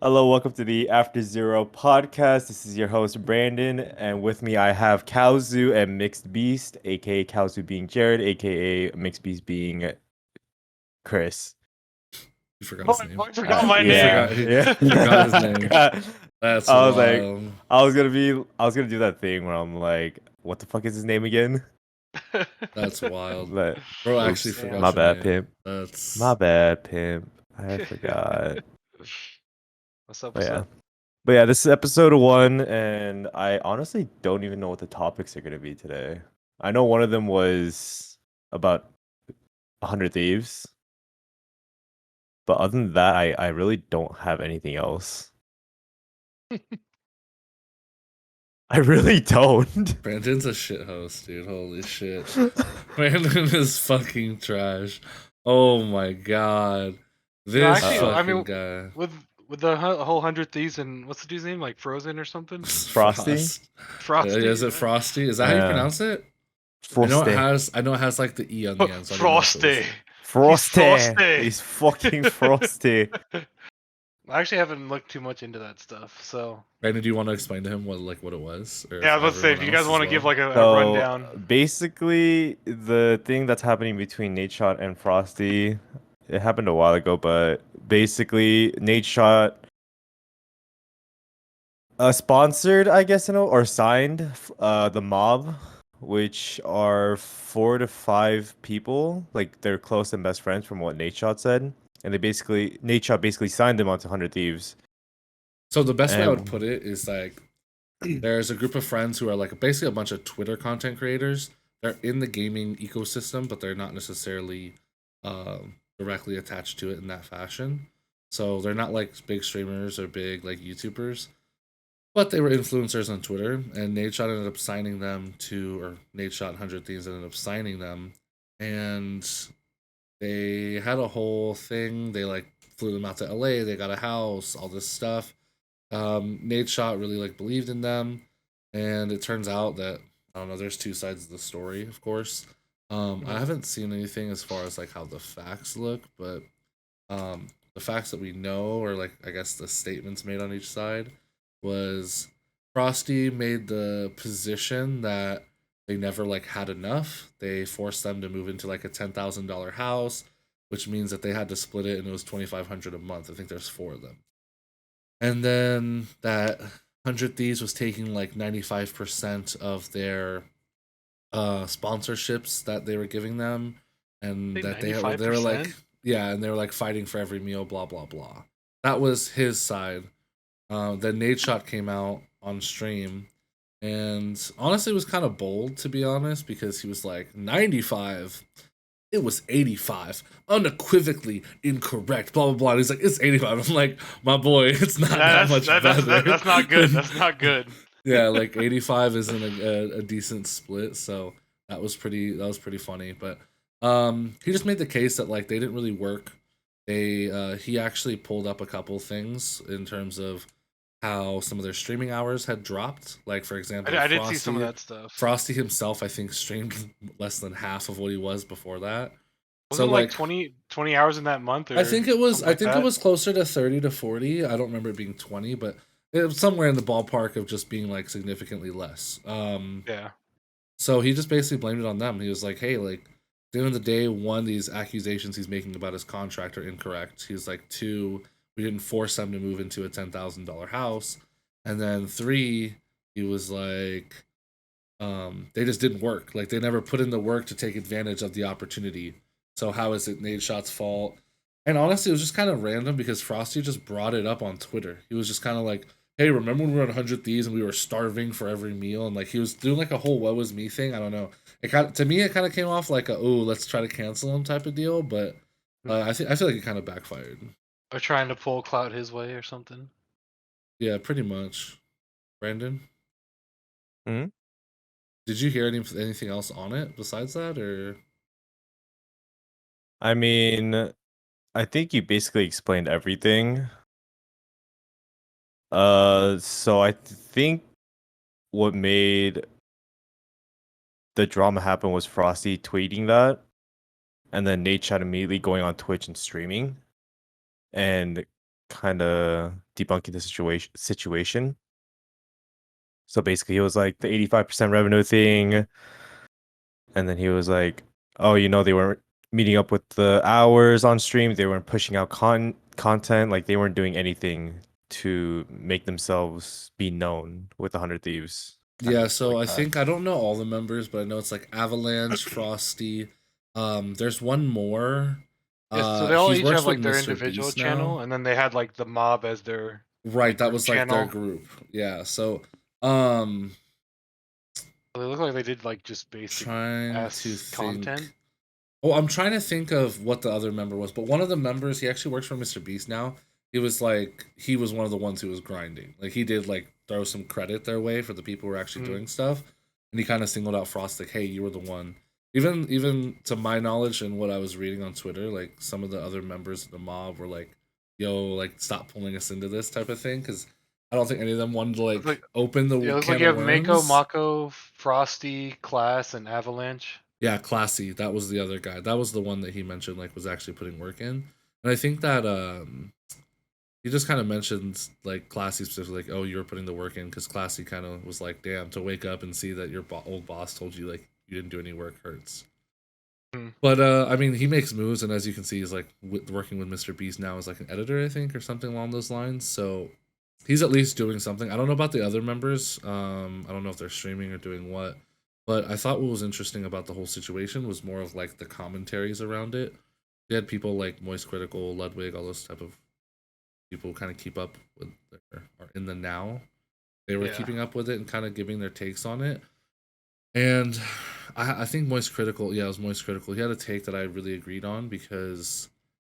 Hello, welcome to the After Zero podcast. This is your host Brandon, and with me I have Kaozu and Mixed Beast, aka Kaozu being Jared, aka Mixed Beast being Chris. You forgot Oh, his name. I forgot my He yeah, forgot. name. yeah. He forgot his name. God. That's I was like, wild. I was gonna do that thing where I'm like, what the fuck is his name again? That's wild. But Bro actually oops, forgot my your bad, name. pimp. My That's bad, pimp. I forgot. What's up? But What's yeah. up? But yeah, this is episode one, and I honestly don't even know what the topics are gonna be today. I know one of them was about 100 Thieves, but other than that, I really don't have anything else. I really don't. Brandon's a shit host, dude. Holy shit. Brandon is fucking trash. Oh my god. No, This actually, Uh-oh. I fucking mean, guy. with the whole 100 Thieves and what's the dude's name? Like Frozen or something? Frosty? Frost. Frosty. Is it Frosty? Is that how you Yeah. pronounce it? Frosty. I know it has like the E on the end, so I didn't know if it Frosty. was He's Frosty. Frosty. He's fucking Frosty. I actually haven't looked too much into that stuff, so Brandon, do you want to explain to him what it was? Or yeah. I was about to say, everyone if you guys else as want to give well? like a So rundown. basically, the thing that's happening between Nadeshot and Frosty, it happened a while ago, but basically, Nadeshot sponsored, I guess, or signed the mob, which are 4 to 5 people, like they're close and best friends, from what Nadeshot said, and Nadeshot basically signed them onto 100 Thieves, So the best way I would and put it is like there's a group of friends who are like basically a bunch of Twitter content creators. They're in the gaming ecosystem, but they're not necessarily directly attached to it in that fashion. So they're not like big streamers or big like YouTubers, but they were influencers on Twitter. And Nadeshot ended up signing them to, or Nadeshot 100 Thieves ended up signing them, and they had a whole thing. They like flew them out to LA. They got a house, all this stuff. Nadeshot really like believed in them, and it turns out that I don't know. There's two sides of the story, of course. I Mhm. haven't seen anything as far as like how the facts look, but the facts that we know, or like I guess the statements made on each side, was Frosty made the position that they never like had enough. They forced them to move into like a $10,000 house, which means that they had to split it, and it was 2,500 a month. I think there's four of them, and then that 100 Thieves was taking like 95% of their sponsorships that they were giving them, and Say that they were like 95%. yeah, and they were like fighting for every meal, blah blah blah. That was his side. Then Nadeshot came out on stream, and honestly, it was kind of bold, to be honest, because he was like 95. It was 85, unequivocally incorrect, blah blah blah. And he's like, it's 85. I'm like, my boy, it's not that much better. That's not good. That's not good. Yeah, like 85 isn't a decent split, so that was pretty funny. But he just made the case that like they didn't really work. He actually pulled up a couple things in terms of how some of their streaming hours had dropped. Like for example, I did see some of that stuff. Frosty himself, I think, streamed less than half of what he was before that. So Wasn't like like 20 hours in that month or something I like think it that. was closer to 30 to 40. I don't remember it being 20, but it was somewhere in the ballpark of just being like significantly less. Yeah. So he just basically blamed it on them. He was like, "Hey, like at the end of the day, one, these accusations he's making about his contract are incorrect." He's like, two, we didn't force them to move into a $10,000 house, and then three, he was like, they just didn't work. Like they never put in the work to take advantage of the opportunity. So how is it Nadeshot's fault? And honestly, it was just kind of random because Frosty just brought it up on Twitter. He was just kind of like, "Hey, remember when we were on 100 Thieves and we were starving for every meal?" And like he was doing like a whole "what was me" thing. I don't know. It kind of, to me, it kind of came off like a "oh, let's try to cancel him" type of deal. But I feel like it kind of backfired. Or trying to pull clout his way or something. Yeah, pretty much. Brandon, Mhm. did you hear anything else on it besides that, or? I mean, I think you basically explained everything. So I think what made the drama happen was Frosty tweeting that, and then Nate Chat immediately going on Twitch and streaming. And kind of debunking the situation. So basically, he was like the 85% revenue thing, and then he was like, "Oh, they weren't meeting up with the hours on stream. They weren't pushing out content. Like they weren't doing anything to make themselves be known with 100 Thieves." Kind Yeah, of so like I that. think I don't know all the members, but I know it's like Avalanche, Frosty. There's one more. Yeah, so they all He each works have with like their Mr. individual Beast channel, now. and then they had like the mob as their Right, like that group was like their channel. group. Yeah, so um They look like they did like just basic trying to ass content. think. Oh, I'm trying to think of what the other member was, but one of the members, he actually works for Mr. Beast now. He was one of the ones who was grinding. Like he did like throw some credit their way for the people who were actually doing stuff, and he kind of singled out Frost like, "Hey, you were the one." Even to my knowledge and what I was reading on Twitter, like some of the other members of the mob were like, "Yo, like stop pulling us into this type of thing," because I don't think any of them wanted to Looks like open yeah, the looks like can you of have Mako, worms. Mako, Frosty, Class, and Avalanche. Yeah, Classy. That was the other guy. That was the one that he mentioned like was actually putting work in. And I think that he just kind of mentioned like Classy specifically like, oh, you were putting the work in because Classy kind of was like, damn, to wake up and see that your old boss told you like you didn't do any work hurts. Hmm. But I mean, he makes moves, and as you can see, he's like working with Mr. Beast now as like an editor, I think, or something along those lines. So he's at least doing something. I don't know about the other members. I don't know if they're streaming or doing what. But I thought what was interesting about the whole situation was more of like the commentaries around it. You had people like Moist Critical, Ludwig, all those type of people kind of keep up with or in the now. They were Yeah. keeping up with it and kind of giving their takes on it. And I think Moist Critical, yeah, it was Moist Critical. He had a take that I really agreed on because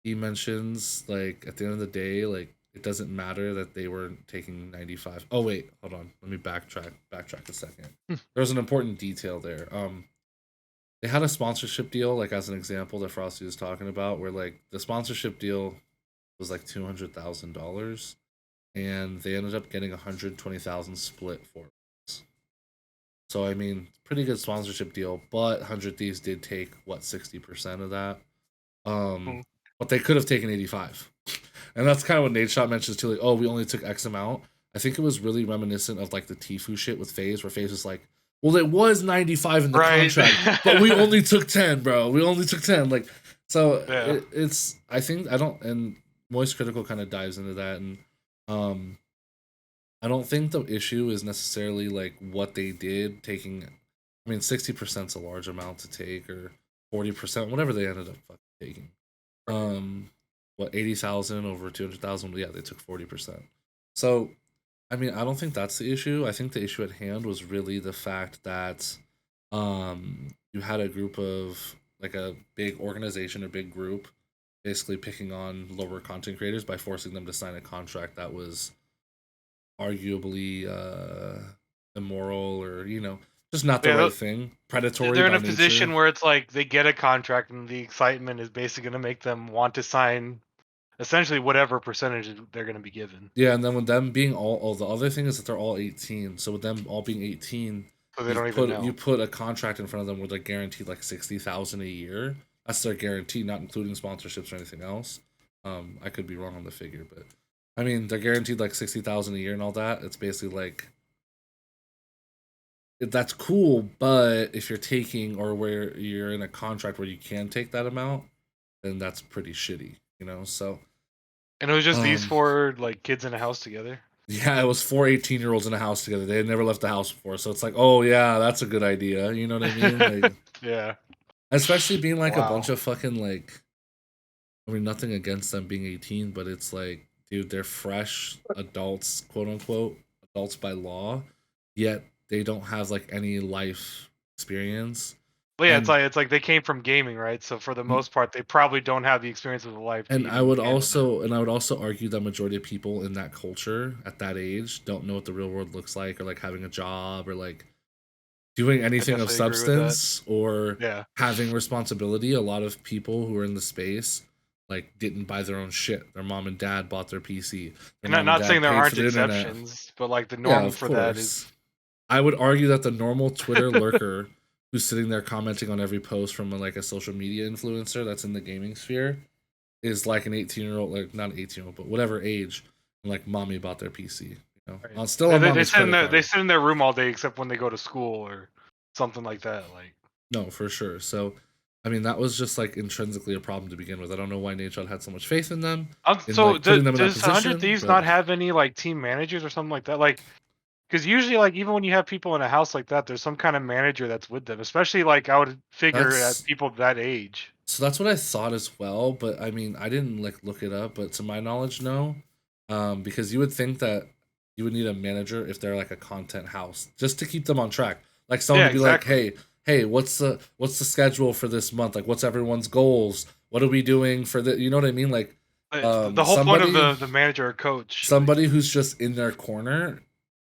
he mentions like at the end of the day, like it doesn't matter that they were taking 95. Oh wait, hold on. Let me backtrack a second. There was an important detail there. They had a sponsorship deal, like as an example that Frosty was talking about, where like the sponsorship deal was like $200,000, and they ended up getting 120,000 split for it. So I mean, pretty good sponsorship deal, but 100 Thieves did take what 60% of that. Hmm. But they could have taken 85, and that's kind of what Nadeshot mentions too. Like, oh, we only took X amount. I think it was really reminiscent of like the Tfue shit with FaZe, where FaZe was like, well, it was 95 in the Right. contract, but we only took 10, bro. We only took 10. Like, so Yeah. it's. I think I don't. And Moist Critical kind of dives into that, and I don't think the issue is necessarily like what they did taking. I mean, 60% is a large amount to take, or 40%, whatever they ended up fucking taking. What 80,000 over 200,000? Yeah, they took 40%. So, I mean, I don't think that's the issue. I think the issue at hand was really the fact that, you had a group of like a big organization or big group, basically picking on lower content creators by forcing them to sign a contract that was arguably immoral or just not the Yeah, right thing, predatory they're in by a position nature. where it's like they get a contract, and the excitement is basically going to make them want to sign essentially whatever percentage they're going to be given. Yeah, and then with them being all the other thing is that they're all 18. So with them all being 18, So they don't even know. you put a contract in front of them where they're guaranteed like 60,000 a year. That's their guarantee, not including sponsorships or anything else. I could be wrong on the figure, but I mean they're guaranteed like 60,000 a year and all that. It's basically like that's cool, but if you're taking or where you're in a contract where you can take that amount, then that's pretty shitty, So And it was just these um four like kids in a house together. yeah, it was four 18-year-olds in a house together. They had never left the house before, so it's like, oh yeah, that's a good idea. You know what I mean? Like, Yeah. especially being like a bunch Wow. of fucking like, I mean, nothing against them being 18, but it's like, dude, they're fresh adults, quote unquote, adults by law, yet they don't have like any life experience. Well, yeah, And it's like they came from gaming, right? So for the most part, they probably don't have the experience of life to and even handle that. I would also argue that majority of people in that culture at that age don't know what the real world looks like, or like having a job, or like doing I anything of definitely agree with that. substance, or Yeah. having responsibility. A lot of people who are in the space like didn't buy their own shit. Their mom and dad bought their PC. Their And not mom and not saying dad there paid for aren't the internet. exceptions, but like the Yeah, norm of for that is course. I would argue that the normal Twitter lurker who's sitting there commenting on every post from like a social media influencer that's in the gaming sphere, is like an 18-year-old, like not an 18-year-old, but whatever age, and like mommy bought their PC. Right. Still on They mommy's sit in credit they card. sit in their room all day except when they go to school or something like that. Like, No, for sure. So, I mean, that was just like intrinsically a problem to begin with. I don't know why Nadeshot had so much faith in them and so like putting them in that does 100 position, Thieves but not have any like team managers or something like that? Like, because usually, like, even when you have people in a house like that, there's some kind of manager that's with them. Especially, like, I would figure at that's people that age. so that's what I thought as well. But I mean, I didn't like look it up, but to my knowledge, no, because you would think that you would need a manager if they're like a content house just to keep them on track, like someone Yeah, to be like, exactly. hey, what's the schedule for this month? Like, what's everyone's goals? What are we doing for the? You know what I mean? Like, The whole point of somebody the manager or coach. Like, somebody who's just in their corner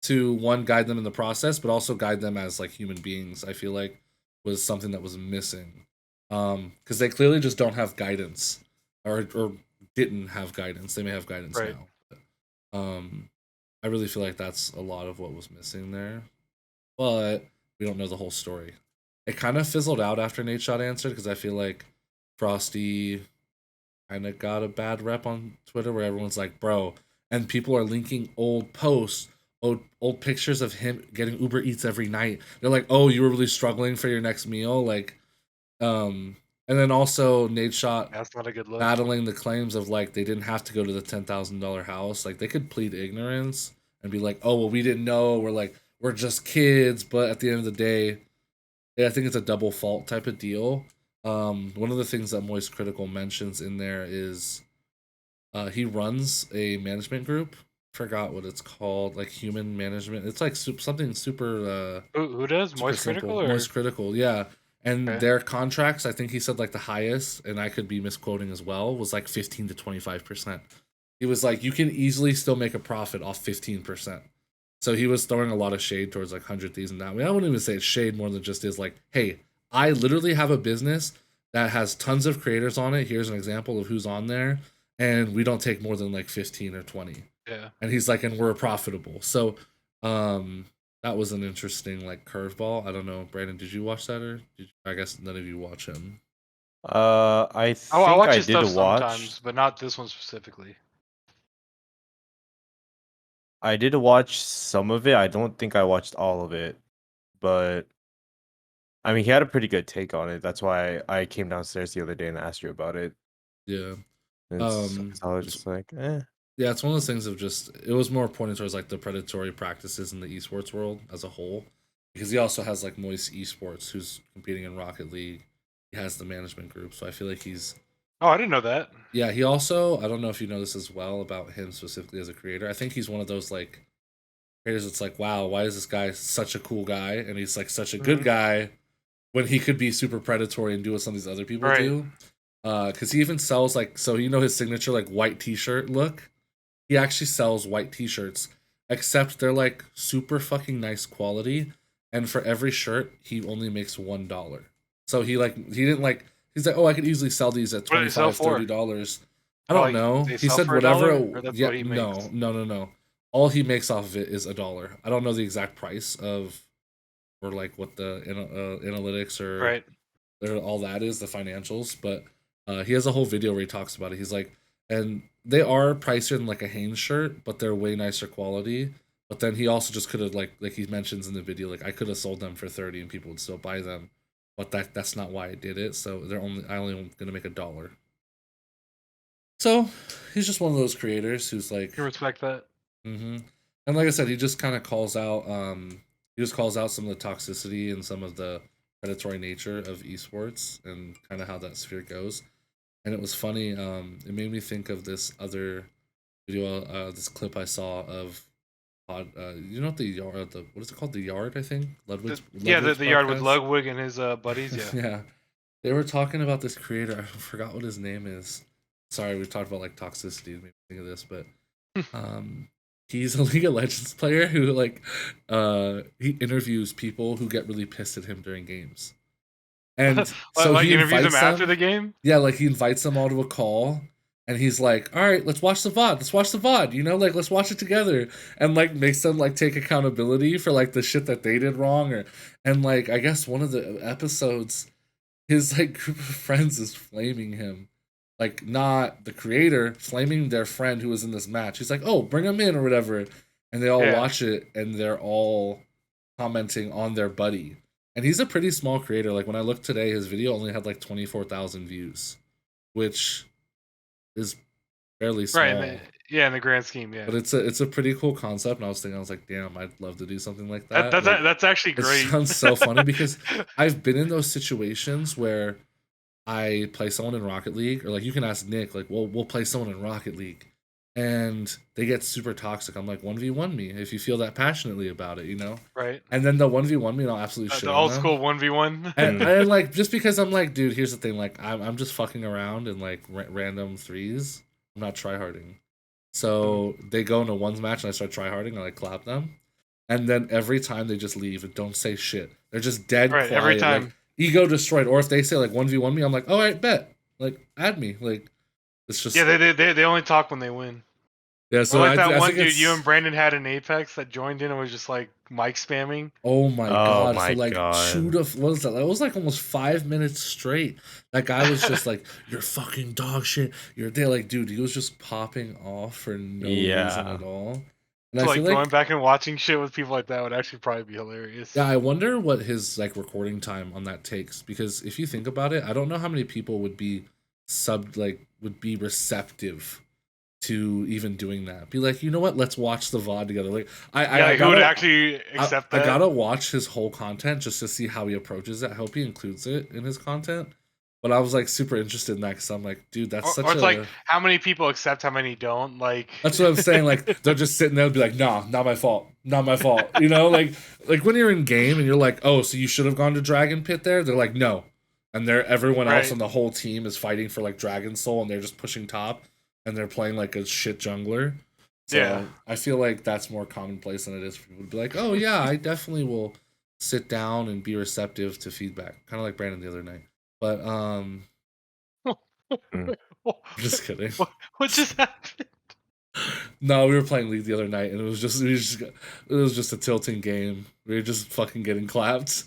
to one guide them in the process, but also guide them as like human beings. I feel like was something that was missing, because they clearly just don't have guidance, or didn't have guidance. They may have guidance right. now. But, I really feel like that's a lot of what was missing there, but we don't know the whole story. It kind of fizzled out after Nadeshot answered because I feel like Frosty kind of got a bad rep on Twitter where everyone's like, bro, and people are linking old posts, old pictures of him getting Uber Eats every night. They're like, oh, you were really struggling for your next meal, like, and then also Nadeshot That's not a good look. battling the claims of like they didn't have to go to the $10,000 house, like they could plead ignorance and be like, oh well, we didn't know, we're just kids, but at the end of the day, yeah, I think it's a double fault type of deal. One of the things that Moist Critical mentions in there is he runs a management group. Forgot what it's called, like human management. It's like something super Who does super Moist simple. Critical or Moist Critical, yeah. And okay. their contracts, I think he said like the highest, and I could be misquoting as well, was like 15 to 25%. He was like, you can easily still make a profit off 15%. So he was throwing a lot of shade towards like 100 Thieves and that. I mean, I wouldn't even say it's shade more than just is like, hey, I literally have a business that has tons of creators on it. Here's an example of who's on there, and we don't take more than like 15 or 20. Yeah. And he's like, and we're profitable. So that was an interesting like curveball. I don't know, Brandon, did you watch that, or I guess none of you watch him? I I think watch I his did stuff watch. sometimes, but not this one specifically. I did watch some of it. I don't think I watched all of it, but I mean, he had a pretty good take on it. That's why I came downstairs the other day and asked you about it. Yeah. It's, I was It's, just like, eh. yeah, it's one of those things of just it was more pointed towards like the predatory practices in the esports world as a whole, because he also has like Moist Esports, who's competing in Rocket League. He has the management group, so I feel like he's Oh, I didn't know that. yeah. He also, I don't know if you know this as well about him specifically as a creator. I think he's one of those like creators that's like, wow, why is this guy such a cool guy and he's like such a good guy when he could be super predatory and do what some of these other people Right. do. Because he even sells like, so you know his signature like white T-shirt look. He actually sells white T-shirts, except they're like super fucking nice quality, and for every shirt he only makes $1. So he didn't like, he's like, oh, I could easily sell these at What do they sell $25, for? $30. I Oh, don't like know. they He sell said for whatever. $1, or that's Yeah, what he makes. no. All he makes off of it is $1. I don't know the exact price of, or like what the analytics or Right. all that is, the financials, but he has a whole video where he talks about it. He's like, and they are pricier than like a Hanes shirt, but they're way nicer quality. But then he also just could have like he mentions in the video, like I could have sold them for 30 and people would still buy them, but that's not why I did it. So I only gonna make $1. So he's just one of those creators who's like, You respect that. and like I said, he just kind of calls out some of the toxicity and some of the predatory nature of esports and kind of how that sphere goes. And it was funny. It made me think of this other video, this clip I saw of you know, what is it called? The Yard, I think. Ludwig's The yard with podcast? Ludwig and his buddies. Yeah. Yeah. They were talking about this creator. I forgot what his name is. Sorry, we talked about like toxicity. Made me think of this, but he's a League of Legends player who like he interviews people who get really pissed at him during games. And so like he interviews invites them after them. the game. Yeah, like he invites them all to a call, and he's like, "All right, let's watch the VOD. Let's watch the VOD. You know, like let's watch it together." And like makes them like take accountability for like the shit that they did wrong, and like I guess one of the episodes, his like group of friends is flaming him like not the creator flaming their friend who was in this match. He's like, "Oh, bring him in or whatever," and they all Yeah. watch it and they're all commenting on their buddy. And he's a pretty small creator. Like when I looked today, his video only had like 24,000 views, which is fairly small. Right. In the grand scheme, yeah. But it's a pretty cool concept. And I was like, damn, I'd love to do something like that. That's actually great. It sounds so funny because I've been in those situations where I play someone in Rocket League, or like you can ask Nick, like, well, we'll play someone in Rocket League, and they get super toxic. I'm like, 1v1 me if you feel that passionately about it, you know? Right. And then the 1v1 me, and I'll absolutely shit The on old them. school 1v1. And like, just because I'm like, dude, here's the thing, like, I'm just fucking around and like random threes. I'm not tryharding. So they go into one's match and I start tryharding and I clap them. And then every time they just leave and don't say shit. They're just dead Right, quiet. every time. Like, ego destroyed. Or if they say like 1v1 me, I'm like, all right, bet. Like, add me. Like, it's just. Yeah, they only talk when they win. Yeah, so like that I one think dude it's... you and Brandon had in Apex that joined in and was just like mic spamming. Oh my god! my For like God. 2 to what was that? That was like almost 5 minutes straight. That guy was just like, "You're fucking dog shit." You're there, like, dude. He was just popping off for no reason at all. And So I like feel going like, back and watching shit with people like that would actually probably be hilarious. yeah, I wonder what his like recording time on that takes, because if you think about it, I don't know how many people would be would be receptive to even doing that. Be like, you know what? Let's watch the VOD together. Like, who would actually accept that? I gotta watch his whole content just to see how he approaches it. I hope he includes it in his content. But I was like super interested in that because I'm like, dude, that's such or it's a... like how many people accept, how many don't. Like That's what I'm saying. Like they're just sitting there and be like, nah, not my fault, not my fault. You know, like when you're in game and you're like, oh, so you should have gone to Dragon Pit there. They're like, no, and everyone else Right. on the whole team is fighting for like Dragon Soul and they're just pushing top and they're playing like a shit jungler. So Yeah. I feel like that's more commonplace than it is for people to be like, oh yeah, I definitely will sit down and be receptive to feedback. Kind of like Brandon the other night. But just kidding. What just happened? No, we were playing League the other night and it was just a tilting game. We were just fucking getting clapped.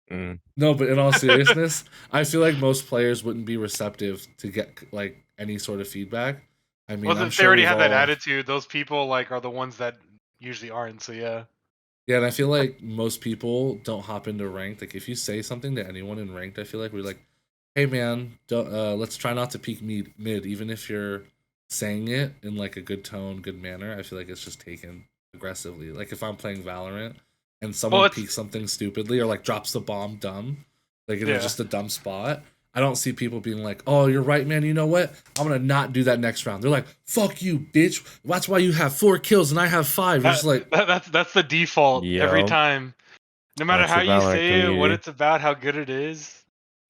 No, but in all seriousness, I feel like most players wouldn't be receptive to get like any sort of feedback. I mean, Well, I'm if sure they already we've have that all... attitude, those people like are the ones that usually aren't. So yeah. Yeah, and I feel like most people don't hop into ranked. Like if you say something to anyone in ranked, I feel like we're like, hey man, don't, let's try not to peak mid, even if you're saying it in like a good tone, good manner. I feel like it's just taken aggressively. Like if I'm playing Valorant and someone peaks something stupidly or like drops the bomb dumb, like in just a dumb spot, I don't see people being like, oh, you're right, man. You know what? I'm going to not do that next round. They're like, fuck you, bitch. That's why you have 4 kills and I have 5. You're just like... That's the default every time. No matter That's how the you Valorant say it, what community. it's about, how good it is.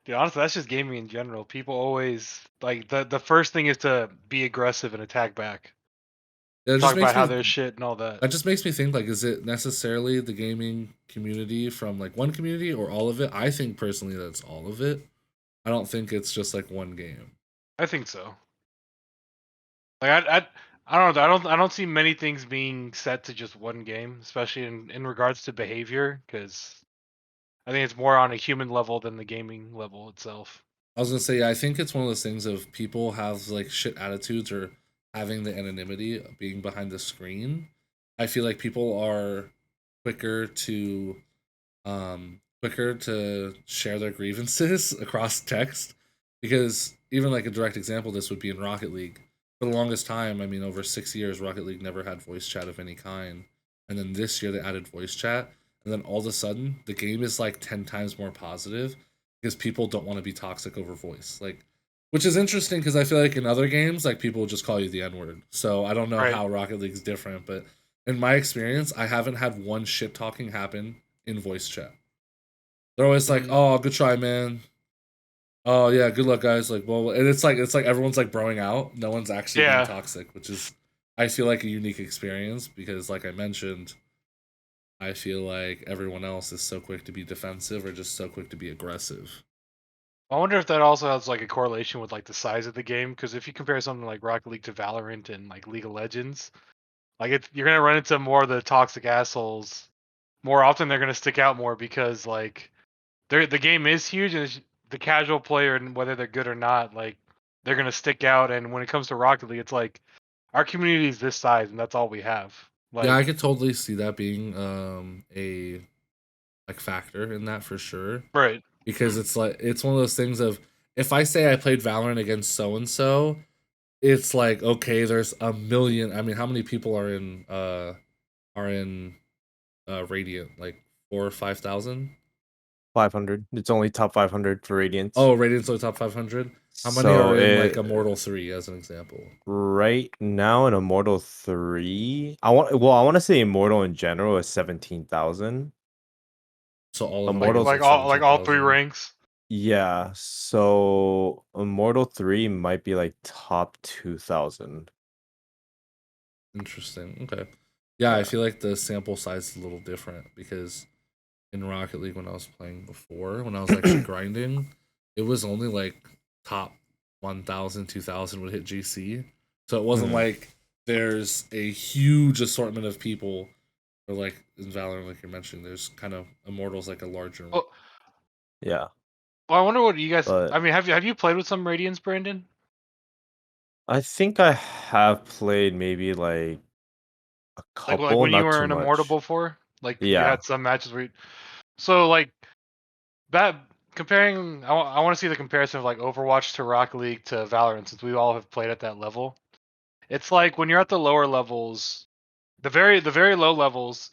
Dude, honestly, that's just gaming in general. People always like the first thing is to be aggressive and attack back. Talk about how there's shit and all that. That just makes me think, like, is it necessarily the gaming community from like one community or all of it? I think personally that it's all of it. I don't think it's just like one game. I think so. Like I don't know. I don't see many things being set to just one game, especially in regards to behavior, because I think it's more on a human level than the gaming level itself. I was gonna say, yeah, I think it's one of those things of people have like shit attitudes or having the anonymity of being behind the screen. I feel like people are quicker to share their grievances across text, because even like a direct example of this would be in Rocket League. For the longest time, I mean, over 6 years, Rocket League never had voice chat of any kind. And then this year they added voice chat. And then all of a sudden, the game is like 10 times more positive because people don't want to be toxic over voice. Like, which is interesting because I feel like in other games, like people just call you the N-word. So I don't know how Rocket League's different, but in my experience, I haven't had one shit talking happen in voice chat. They're always like, "Oh, good try, man. Oh yeah, good luck, guys." Like, well, and it's like everyone's like broing out. No one's actually being toxic, which is, I feel like, a unique experience because, like I mentioned, I feel like everyone else is so quick to be defensive or just so quick to be aggressive. I wonder if that also has like a correlation with like the size of the game, because if you compare something like Rocket League to Valorant and like League of Legends, like you're gonna run into more of the toxic assholes more often. They're gonna stick out more because like the game is huge, the casual player and whether they're good or not, like they're gonna stick out. And when it comes to Rocket League, it's like our community is this size, and that's all we have. Yeah, I Like, could totally see that being a like factor in that for sure. right? Because it's like it's one of those things of if I say I played Valorant against so and so, it's like okay, there's a million. I mean, how many people are in Radiant? Like 4 or 5,000. 500. It's only top 500 for Radiance. Oh, Radiant's only top 500. How many So are in like Immortal 3 as an example? right now in Immortal 3, I want to say Immortal in general is 17,000. So all of Immortal, Radiant's Like all three 17,000. ranks. yeah. So Immortal 3 might be like top 2,000. Interesting. Okay. Yeah, I Yeah. feel like the sample size is a little different because in Rocket League when I was playing before, when I was actually grinding, it was only like top 1,000, 2,000 would hit GC. So it wasn't Mhm. like there's a huge assortment of people, or like in Valorant, like you're mentioning, there's kind of Immortals like a larger. Well, Yeah. I wonder what you guys. But I mean, have you played with some Radiance, Brandon? I think I have played maybe like a Like couple, when you not were too an Immortal much. before, like you Yeah. had some matches where. So like that comparing, I want to see the comparison of like Overwatch to Rocket League to Valorant, since we all have played at that level. It's like when you're at the lower levels, the very low levels,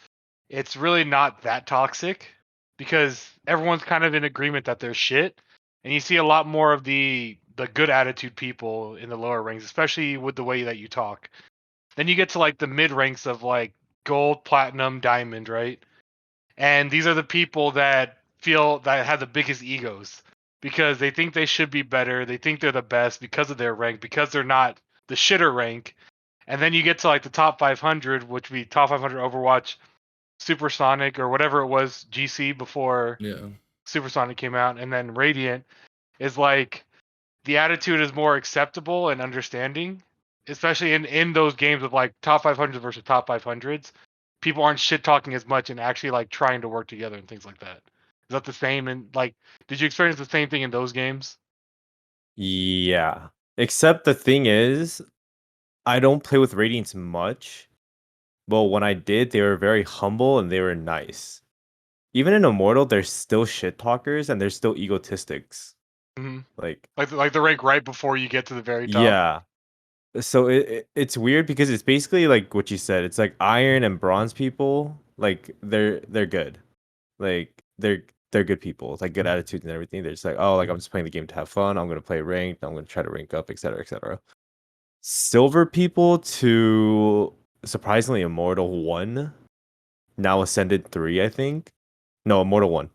it's really not that toxic because everyone's kind of in agreement that they're shit, and you see a lot more of the good attitude people in the lower ranks, especially with the way that you talk. Then you get to like the mid ranks of like gold, platinum, diamond, right? And these are the people that feel that have the biggest egos because they think they should be better. They think they're the best because of their rank, because they're not the shitter rank. And then you get to like the top 500, which would be top 500 Overwatch, Supersonic, or whatever it was, GC before Yeah. Supersonic came out. And then Radiant is like the attitude is more acceptable and understanding, especially in those games of like top 500s versus top 500s. People aren't shit talking as much and actually like trying to work together and things like that. Is that the same? And like, did you experience the same thing in those games? Yeah. Except the thing is, I don't play with Radiance much. But when I did, they were very humble and they were nice. Even in Immortal, they're still shit talkers and they're still egotistics. Mm-hmm. Like, Like the rank right before you get to the very top. yeah. So it's weird because it's basically like what you said. It's like iron and bronze people. Like they're good. Like they're good people. It's like good attitude and everything. They're just like, oh, like I'm just playing the game to have fun. I'm gonna play ranked. I'm gonna try to rank up, etc., etc. Silver people to surprisingly Immortal 1, now Ascended 3, I think. No, Immortal 1.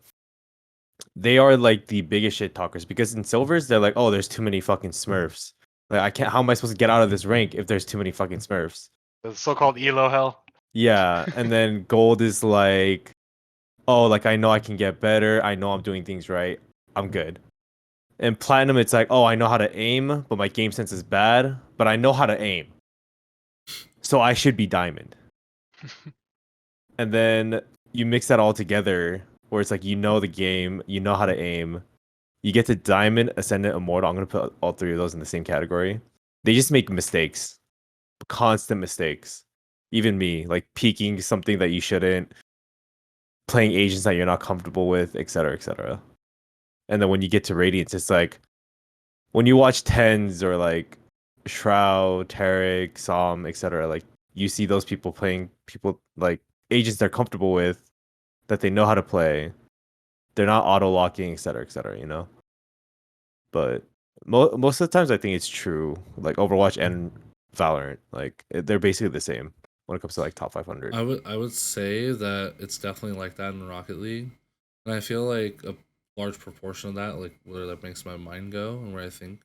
They are like the biggest shit talkers because in silvers they're like, oh, there's too many fucking Smurfs. Like I can't. How am I supposed to get out of this rank if there's too many fucking Smurfs? The so-called elo hell. Yeah, and then gold is like, oh, like I know I can get better. I know I'm doing things right. I'm good. And platinum, it's like, oh, I know how to aim, but my game sense is bad. But I know how to aim, so I should be diamond. And then you mix that all together, where it's like you know the game, you know how to aim. You get to diamond, ascendant, immortal. I'm gonna put all three of those in the same category. They just make mistakes, constant mistakes. Even me, like peeking something that you shouldn't, playing agents that you're not comfortable with, etc., etc. And then when you get to Radiance, it's like when you watch Tens or like Shroud, Tarek, Som, etc. Like you see those people playing people like agents they're comfortable with, that they know how to play. They're not auto locking, etc., etc. You know, but most of the times I think it's true. Like Overwatch and Valorant, like they're basically the same when it comes to like top 500. I would say that it's definitely like that in Rocket League, and I feel like a large proportion of that, like where that makes my mind go, and where I think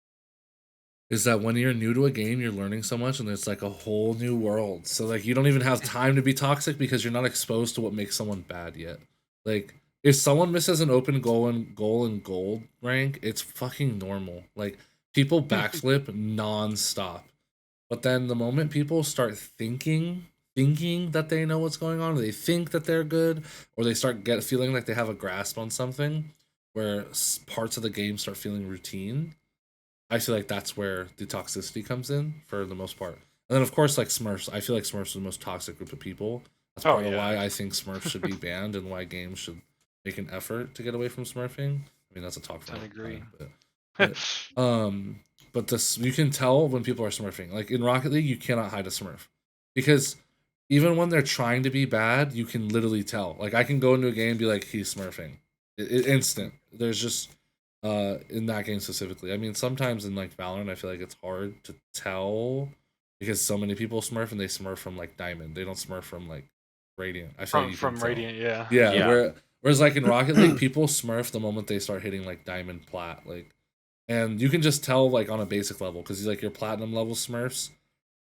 is that when you're new to a game, you're learning so much, and it's like a whole new world. So like you don't even have time to be toxic because you're not exposed to what makes someone bad yet. Like if someone misses an open goal in gold rank, it's fucking normal. Like people backflip nonstop. But then the moment people start thinking that they know what's going on, or they think that they're good, or they start feeling like they have a grasp on something, where parts of the game start feeling routine, I feel like that's where the toxicity comes in for the most part. And then of course, like Smurfs, I feel like Smurfs are the most toxic group of people. That's part of why I think Smurfs should be banned and why games should make an effort to get away from smurfing. I mean, that's a talk for I agree. But this, you can tell when people are smurfing. Like in Rocket League, you cannot hide a smurf because even when they're trying to be bad, you can literally tell. Like I can go into a game and be like, he's smurfing, instant. There's just in that game specifically. I mean, sometimes in like Valorant, I feel like it's hard to tell because so many people smurf and they smurf from like Diamond. They don't smurf from like Radiant. I feel like you from can Radiant, tell. yeah. Yeah. Whereas like in Rocket League, people smurf the moment they start hitting like Diamond, Plat, like, and you can just tell like on a basic level because like your Platinum level smurfs,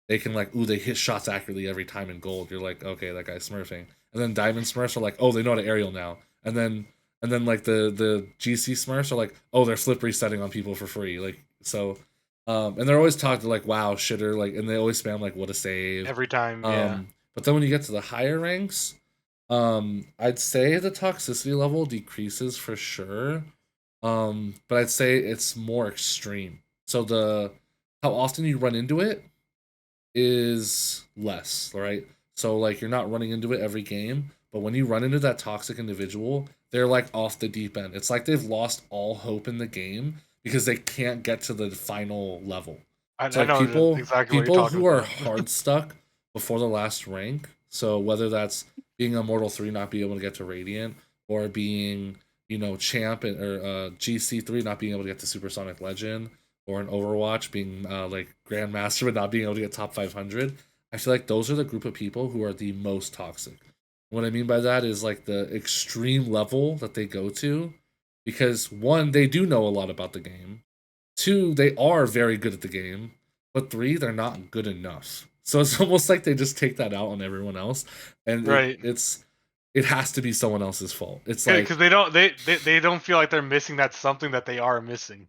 they can like, ooh, they hit shots accurately every time in gold. You're like, okay, that guy's smurfing. And then Diamond smurfs are like, oh, they know how to aerial now. And then like the GC smurfs are like, oh, they're flip resetting on people for free. Like so, and they're always talking like, wow, shitter, like, and they always spam like, what a save every time. Yeah. But then when you get to the higher ranks, I'd say the toxicity level decreases for sure. But I'd say it's more extreme. So the how often you run into it is less, right? So like you're not running into it every game, but when you run into that toxic individual, they're like off the deep end. It's like they've lost all hope in the game because they can't get to the final level. I like know people, exactly people who are hard stuck before the last rank. So whether that's being Immortal 3 not being able to get to Radiant, or being, you know, Champ or GC3 not being able to get to Supersonic Legend, or an Overwatch being like Grandmaster but not being able to get top 500, I feel like those are the group of people who are the most toxic. What I mean by that is like the extreme level that they go to, because one, they do know a lot about the game. Two, they are very good at the game. But three, they're not good enough. So it's almost like they just take that out on everyone else, and right. it has to be someone else's fault. It's like because they don't feel like they're missing that something that they are missing.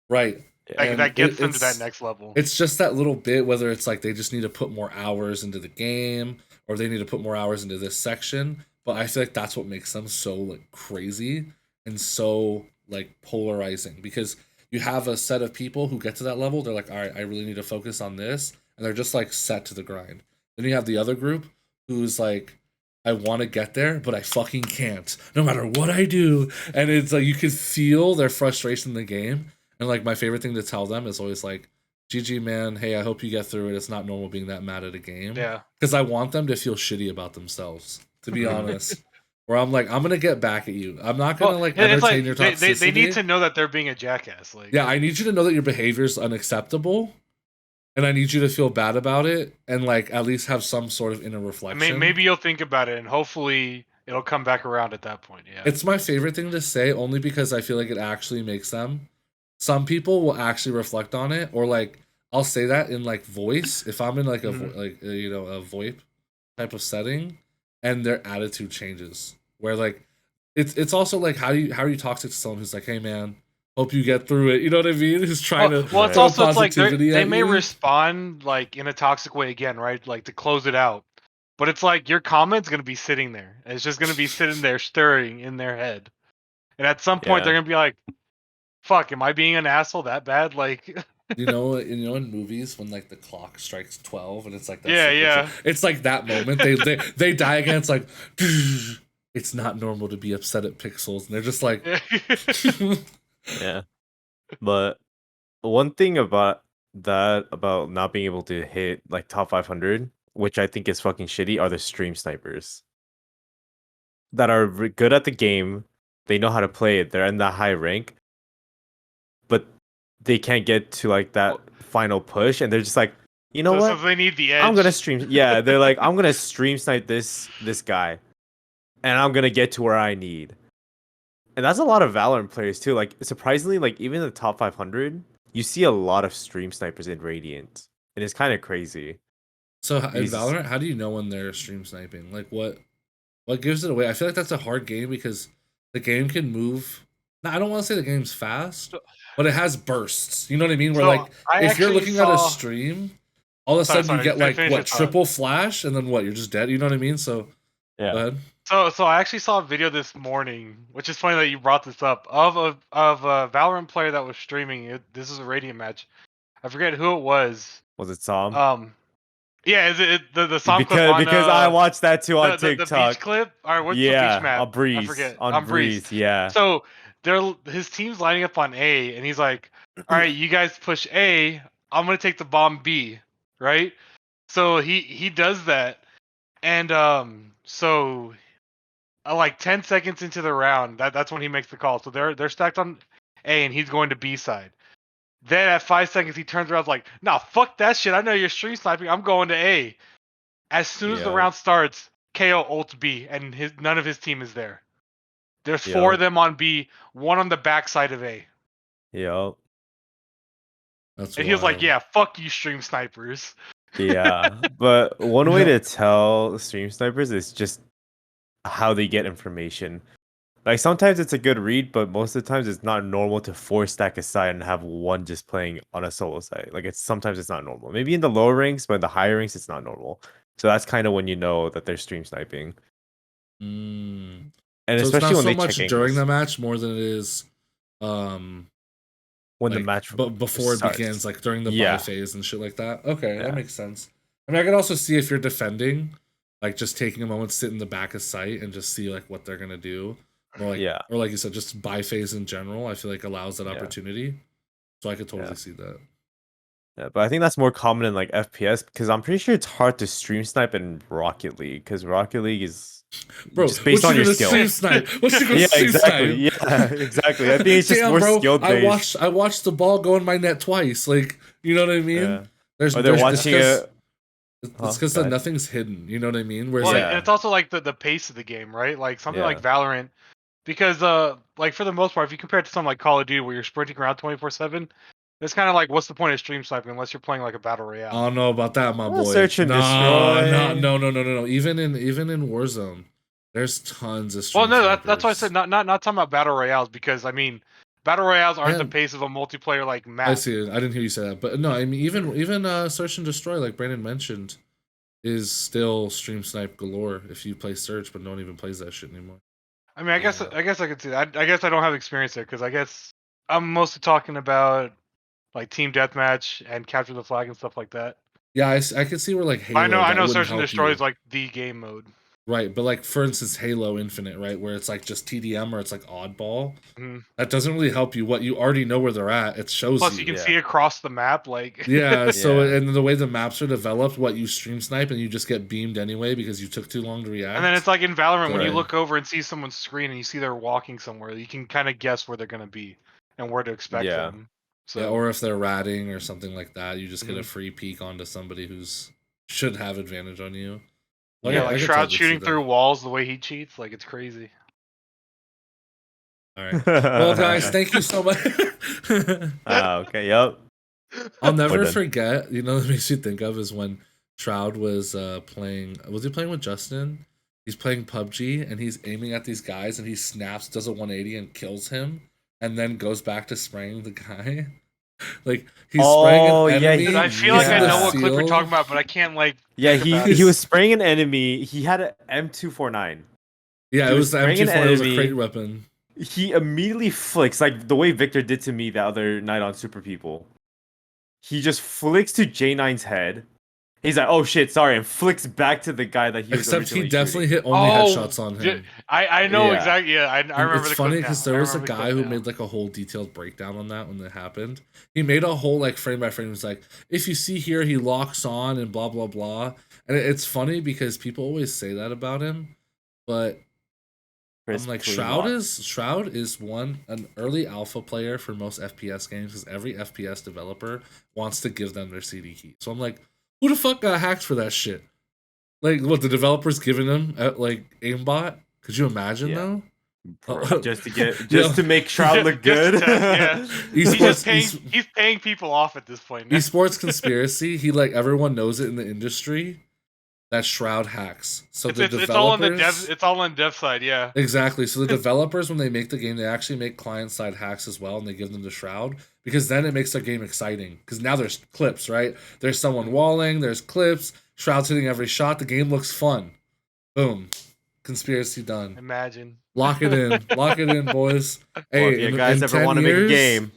Right. That gets them to that next level. It's just that little bit, whether it's like they just need to put more hours into the game or they need to put more hours into this section. But I feel like that's what makes them so like crazy and so like polarizing, because you have a set of people who get to that level, they're like, all right, I really need to focus on this, and they're just like set to the grind. Then you have the other group who's like, I want to get there, but I fucking can't, no matter what I do. And it's like you can feel their frustration in the game. And like my favorite thing to tell them is always like, GG man, hey, I hope you get through it. It's not normal being that mad at a game. Yeah. Because I want them to feel shitty about themselves, to be honest. Where I'm like, I'm gonna get back at you. I'm not gonna entertain your toxicity. They need to know that they're being a jackass. Like, yeah, I need you to know that your behavior is unacceptable, and I need you to feel bad about it, and like at least have some sort of inner reflection. Maybe you'll think about it, and hopefully it'll come back around at that point. Yeah, it's my favorite thing to say, only because I feel like it actually makes them. Some people will actually reflect on it, or like I'll say that in like voice if I'm in like a you know, a VoIP type of setting, and their attitude changes. Where like it's also like how are you toxic to someone who's like, hey man, hope you get through it. You know what I mean? Who's trying to it's also it's like they may respond like in a toxic way again, right? Like to close it out. But it's like your comment's gonna be sitting there. It's just gonna be sitting there stirring in their head. And at some point they're gonna be like, fuck, am I being an asshole that bad? Like you know in movies when like the clock strikes 12 and it's like that yeah. It's like that moment they die again. It's like it's not normal to be upset at pixels, and they're just like yeah. But one thing about not being able to hit like top 500, which I think is fucking shitty, are the stream snipers that are good at the game. They know how to play it. They're in that high rank, but they can't get to like that final push, and they're just like, you know what? So they need the edge. I'm gonna stream. Yeah, they're like, I'm gonna stream snipe this guy, and I'm gonna get to where I need. And that's a lot of Valorant players too. Like surprisingly, like even in the top 500, you see a lot of stream snipers in Radiant, and it's kind of crazy. So in Valorant, how do you know when they're stream sniping? Like what gives it away? I feel like that's a hard game because the game can move. Now, I don't want to say the game's fast, but it has bursts. You know what I mean? Where like if you're looking at a stream, all of a sudden you get like what, triple flash, and then what, you're just dead. You know what I mean? So Yeah. Go ahead. So I actually saw a video this morning, which is funny that you brought this up, of a Valorant player that was streaming it. This is a Radiant match. I forget who it was. Was it Sam? Yeah, is it the song clip on Because I watched that too on the beach TikTok. clip, or what's the beach Yeah, map? on Breeze. I forget. On Breeze. Breeze, yeah. So his team's lining up on A, and he's like, "All right, you guys push A. I'm gonna take the bomb B, right?" So he does that, and so like 10 seconds into the round, that's when he makes the call. So they're stacked on A, and he's going to B side. Then at 5 seconds, he turns around like, "Nah, fuck that shit. I know you're stream sniping. I'm going to A." As soon as the round starts, KO ults B, and none of his team is there. There's 4 of them on B, 1 on the backside of A. Yep. That's And he was like, wild. "Yeah, fuck you, stream snipers." Yeah. But one way to tell stream snipers is just how they get information. Like sometimes it's a good read, but most of the times it's not normal to 4 stack a side and have one just playing on a solo side. Like sometimes it's not normal. Maybe in the lower ranks, but in the higher ranks it's not normal. So that's kind of when you know that they're stream sniping. Mm. And So it's especially not when so they much check during angles. the match more than it is When the like, match before it starts. begins, like during the Yeah. buy phase and shit like that. Okay, Yeah. that makes sense. I mean, I could also see if you're defending, like just taking a moment to sit in the back of sight and just see like what they're gonna do, or like, Yeah. or like you said, just buy phase in general. I feel like allows that Yeah. opportunity, so I could totally Yeah. see that. Yeah, but I think that's more common in like FPS because I'm pretty sure it's hard to stream snipe in Rocket League because Rocket League is Bro, just based what on you your gonna skill. stream snipe? What you gonna Yeah, stream exactly. snipe? Yeah, exactly. I think it's just Damn, more bro, skill based. I watched the ball go in my net twice. Like, you know what I mean? Yeah. There's Or they're it's watching 'cause- it. It's because Go ahead. nothing's hidden. You know what I mean? Whereas Well, like, Yeah. and it's also like the pace of the game, right? Like something like Yeah. Valorant, because like for the most part, if you compare it to something like Call of Duty where you're sprinting around 24/7, it's kind of like, what's the point of stream sniping unless you're playing like a battle royale? I don't know about that, my Well, boy. search and No, destroy. no. Even in Warzone, there's tons of stream Well, no, that's why I snipers. said not talking about battle royales, because I mean, battle royales aren't the And- pace of a multiplayer like I map. see it. I didn't hear you say that, but no, I mean even search and destroy, like Brandon mentioned, is still stream snipe galore if you play search, but no one even plays that shit anymore. I mean, I guess Yeah. I could see that. I guess I don't have experience there because I guess I'm mostly talking about like team deathmatch and capture the flag and stuff like that. Yeah, I could see where like Halo. I know that wouldn't Search and help Destroy you. is like the game mode. Right, but like for instance, Halo Infinite, right, where it's like just TDM or it's like oddball. Mhm. That doesn't really help you. What you already know where they're at. It shows Plus, you. you can Yeah. see across the map, like Yeah, so Yeah. and the way the maps are developed, what you stream snipe and you just get beamed anyway because you took too long to react. And then it's like in Valorant when you Right. look over and see someone's screen and you see they're walking somewhere, you can kind of guess where they're gonna be and where to expect Yeah. them. So yeah, or if they're ratting or something like that, you just get a Mhm. free peek onto somebody who's should have advantage on you. yeah, I like could Shroud totally see shooting that. through walls the way he cheats, like it's crazy. All right. Well, guys, thank you so much. Okay. Yep. I'll never done. forget. You know what it makes you think of is when Shroud was playing. Was he playing with Justin? He's playing PUBG and he's aiming at these guys and he snaps, does a 180 and kills him, and then goes back to spraying the guy. Like he's spraying Oh, an yeah, enemy. Dude, I feel like I using the know what clip you're seal. talking about, but I can't like. Yeah, think about he it. was spraying an enemy. He had an M249. Yeah, he it was was the spraying an M24. It was a enemy. crate weapon. He immediately flicks like the way Victor did to me the other night on Super People. He just flicks to J9's head. He's like, "Oh shit, sorry," and flicks back to the guy that he was Except he originally definitely shooting. hit only headshots on him. I know Yeah. exactly. Yeah, I And remember it's the funny clip now. because there I was a remember the guy clip who now. made like a whole detailed breakdown on that when it happened. He made a whole like frame by frame. It was like, if you see here, he locks on and blah blah blah. And it's funny because people always say that about him, but Chris, I'm like please Shroud lock. is an early alpha player for most FPS games because every FPS developer wants to give them their CD key. So I'm like, who the fuck got hacked for that shit? Like what the developers giving them at like aimbot? Could you imagine Yeah. though? Bro, just to get Yo. to make Shroud look Just good. to test, yeah. He's just Esports, he's paying people off at this point. Now. esports conspiracy. He like everyone knows it in the industry that Shroud hacks. So the developers, It's all on the dev. It's all on dev side. Yeah. exactly. So the developers, when they make the game, they actually make client side hacks as well, and they give them to Shroud because then it makes their game exciting. Because now there's clips, right? There's someone walling. There's clips. Shroud's hitting every shot. The game looks fun. Boom. Conspiracy done. Imagine. Lock it in. Lock it in, boys. Well, Hey, if you guys ever 10 want to make a years, game,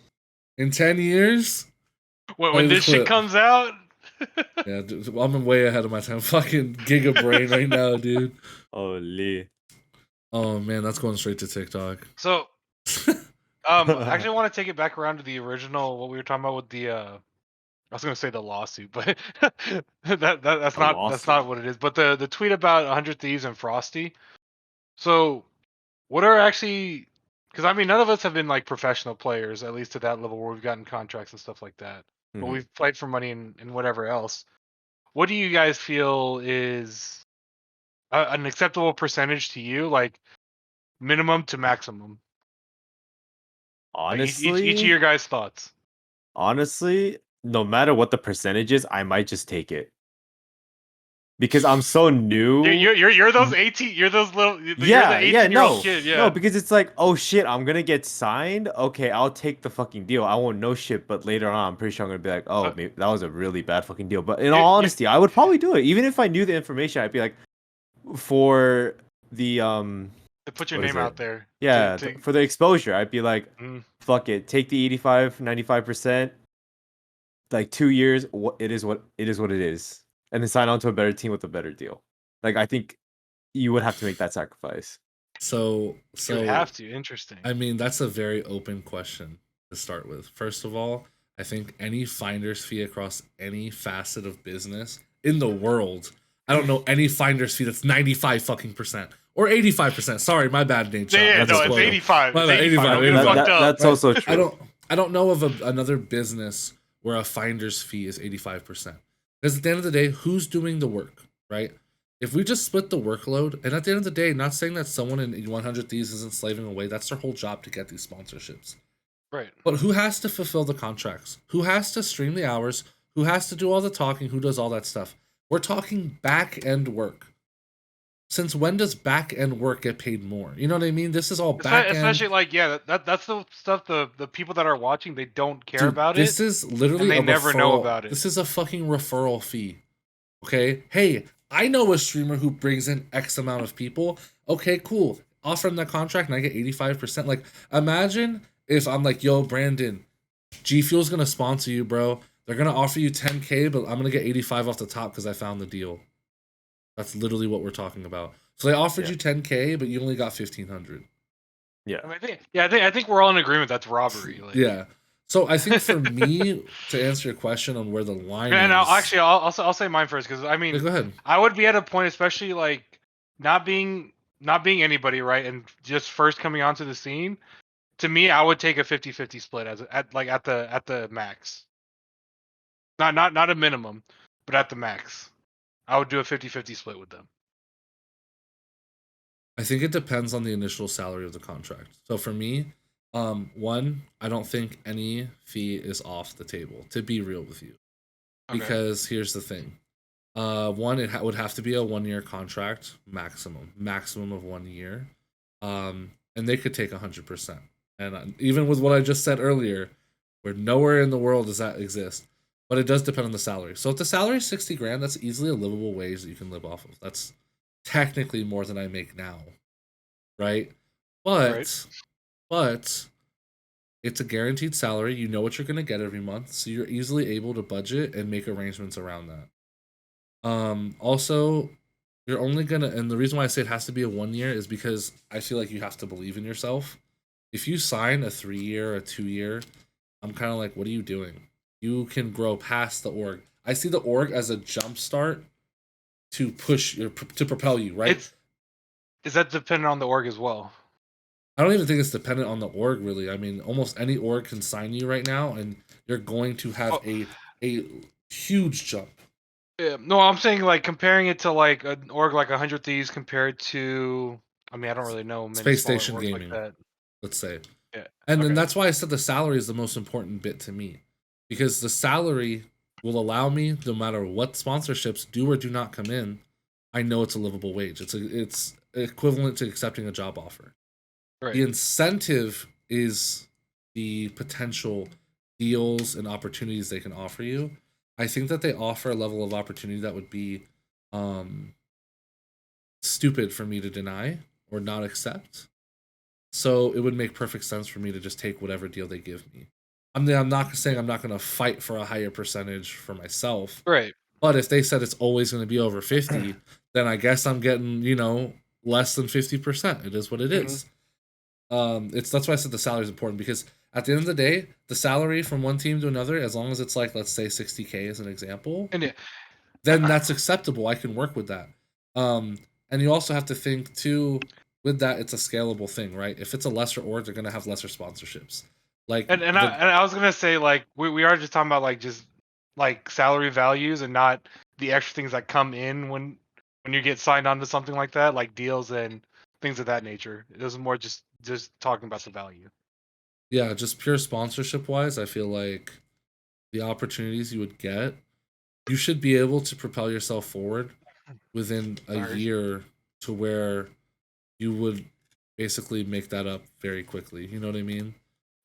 in 10 years, when play the this shit clip. comes out. Yeah, dude, I'm way ahead of my time. Fucking giga brain right now, dude. holy. Oh man, that's going straight to TikTok. So, I actually want to take it back around to the original what we were talking about with the. I was gonna say the lawsuit, but that's not lawsuit. what it is. But the tweet about 100 Thieves and Frosty. So, what are actually? Because I mean, none of us have been like professional players, at least to that level where we've gotten contracts and stuff like that. But Mhm. we've played for money and whatever else. What do you guys feel is an acceptable percentage to you, like minimum to maximum? Like each of Honestly, your guys' thoughts. honestly, no matter what the percentage is, I might just take it because I'm so new. You're those 18. You're those little. You're the Yeah, 18-year-old no, kid. no, Yeah. because it's like, oh shit, I'm gonna get signed. Okay, I'll take the fucking deal. I won't know shit, but later on, I'm pretty sure I'm gonna be like, oh, Uh, maybe that was a really bad fucking deal. But in you, all you, honesty, I would probably do it, even if I knew the information. I'd be like, for the to put your what is name it? out there. Yeah, To for the exposure, I'd be like, mm. fuck it, take the 85, 95%. Like 2 years, it is what it is, and then sign on to a better team with a better deal. Like I think you would have to make that sacrifice. So You would have to. Interesting. I mean, that's a very open question to start with. First of all, I think any finder's fee across any facet of business in the world, I don't know any finder's fee that's 95 fucking percent or 85%. Sorry, my bad, Nate. Yeah, no, it's 85. My It's bad, 85. Don't get 85. fucked up. That's also true. I don't know of another business where a finder's fee is 85%. Because at the end of the day, who's doing the work, right? If we just split the workload, and at the end of the day, not saying that someone in 100 Thieves isn't slaving away, that's their whole job to get these sponsorships. Right. But who has to fulfill the contracts? Who has to stream the hours? Who has to do all the talking? Who does all that stuff? We're talking back end work. Since when does back end work get paid more? You know what I mean? This is all back end. Especially like that's the stuff the people that are watching, they don't care Dude, about this it. is literally and they a never know referral. about it. This is a fucking referral fee. Okay? Hey, I know a streamer who brings in X amount of people. Okay, cool. Offer them that contract and I get 85%. Like, imagine if I'm like, yo, Brandon, G Fuel's gonna sponsor you, bro. They're gonna offer you 10K, but I'm gonna get 85 off the top because I found the deal. That's literally what we're talking about. So they offered you 10K, but you only got 1,500. Yeah. I mean, I think we're all in agreement that's robbery. Like, Yeah. So I think for me to answer your question on where the line and is. I'll say mine first because I mean, go ahead. I would be at a point, especially like not being anybody, right, and just first coming onto the scene. To me, I would take a 50-50 split at the max. Not a minimum, but at the max. I would do a 50-50 split with them. I think it depends on the initial salary of the contract. So for me, one, I don't think any fee is off the table, to be real with you. Okay. Because here's the thing. One, it would have to be a 1-year contract, maximum of 1 year. And they could take 100%. And even with what I just said earlier, where nowhere in the world does that exist. But it does depend on the salary. So if the salary is 60 grand, that's easily a livable wage that you can live off of. That's technically more than I make now. Right? But it's a guaranteed salary. You know what you're gonna get every month. So you're easily able to budget and make arrangements around that. Also, you're only gonna, and the reason why I say it has to be a 1 year is because I feel like you have to believe in yourself. If you sign a 3-year, a 2-year, I'm kind of like, what are you doing? You can grow past the org. I see the org as a jump start to push your to propel you, right? Is that dependent on the org as well? I don't even think it's dependent on the org, really. I mean, almost any org can sign you right now, and you're going to have a huge jump. Yeah, no, I'm saying like comparing it to like an org like 100 Thieves compared to, I mean, I don't really know many Space smaller Station orgs Gaming, like that. let's say. Yeah, And then that's why I said the salary is the most important bit to me, because the salary will allow me, no matter what sponsorships do or do not come in, I know it's a livable wage. It's equivalent to accepting a job offer. Right. The incentive is the potential deals and opportunities they can offer you. I think that they offer a level of opportunity that would be stupid for me to deny or not accept. So it would make perfect sense for me to just take whatever deal they give me. I'm not saying I'm not going to fight for a higher percentage for myself. Right. But if they said it's always going to be over 50, then I guess I'm getting, less than 50%. It is what it is. That's why I said the salary is important, because at the end of the day, the salary from one team to another, as long as it's like, let's say 60K as an example, And then that's acceptable. I can work with that. And you also have to think too, with that, it's a scalable thing, right? If it's a lesser org, they're gonna have lesser sponsorships. Like I was gonna say, like, we are just talking about like just like salary values and not the extra things that come in when you get signed on to something like that, like deals and things of that nature. It was more just talking about the value. yeah, just pure sponsorship wise, I feel like the opportunities you would get, you should be able to propel yourself forward within a Sorry. year to where you would basically make that up very quickly. You know what I mean?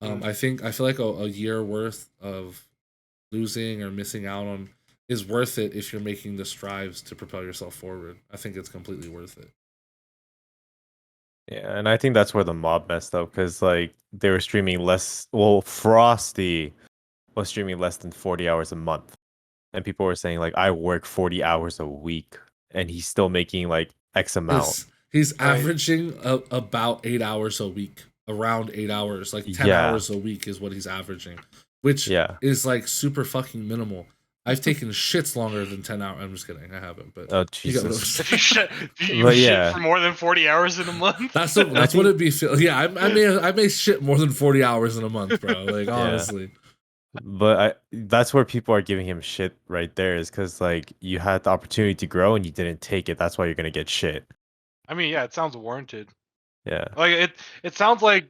I feel like a year worth of losing or missing out on is worth it if you're making the strives to propel yourself forward. I think it's completely worth it. Yeah, and I think that's where the mob messed up, because like they were streaming less. Well, Frosty was streaming less than 40 hours a month, and people were saying like, I work 40 hours a week, and he's still making like X amount. He's Right. averaging about 8 hours a week, around 8 hours, like 10 Yeah. hours a week is what he's averaging, which Yeah. is like super fucking minimal. I've taken shits longer than 10 hours. I'm just kidding. I haven't, but Oh you get what I'm Jesus. saying. If you shit, you But shit yeah. for more than 40 hours in a month. That's what it'd be. Yeah, I may shit more than 40 hours in a month, bro. Like honestly. But that's where people are giving him shit right there, is because like you had the opportunity to grow and you didn't take it. That's why you're gonna get shit. I mean, yeah, it sounds warranted. Yeah. Like it sounds like.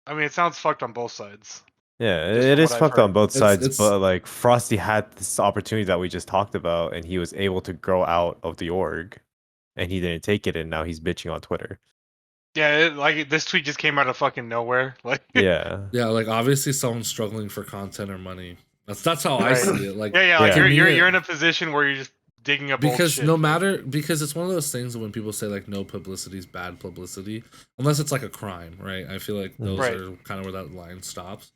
I mean, it sounds fucked on both sides. Yeah, Just it from is what I've fucked on heard. both sides, It's but like Frosty had this opportunity that we just talked about, and he was able to grow out of the org, and he didn't take it, and now he's bitching on Twitter. Yeah, like this tweet just came out of fucking nowhere. Like Yeah. yeah, like obviously someone's struggling for content or money. That's how I Right. see it. Like yeah, like Yeah. you're in a position where you're just digging up old because shit. no matter because it's one of those things when people say like no publicity is bad publicity, unless it's like a crime, right? I feel like those Right. are kind of where that line stops.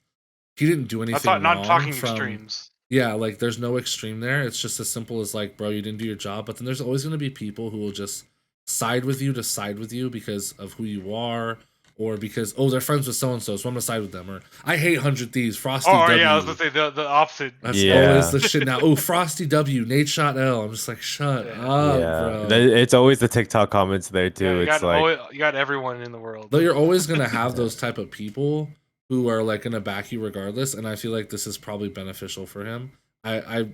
He didn't do anything not wrong talking from extremes. yeah, like there's no extreme there. It's just as simple as like, bro, you didn't do your job. But then there's always going to be people who will just side with you because of who you are, or because they're friends with so and so, so I'm gonna side with them. Or I hate 100 Thieves, Frosty Oh, W. yeah, I was gonna say the opposite. That's Yeah. always the shit now. Oh, Frosty W, Nadeshot L. I'm just like, shut Yeah. up, Yeah. bro. It's always the TikTok comments there Yeah, too. It's like you got everyone in the world. Though you're always gonna have those type of people who are like gonna back you regardless, and I feel like this is probably beneficial for him. I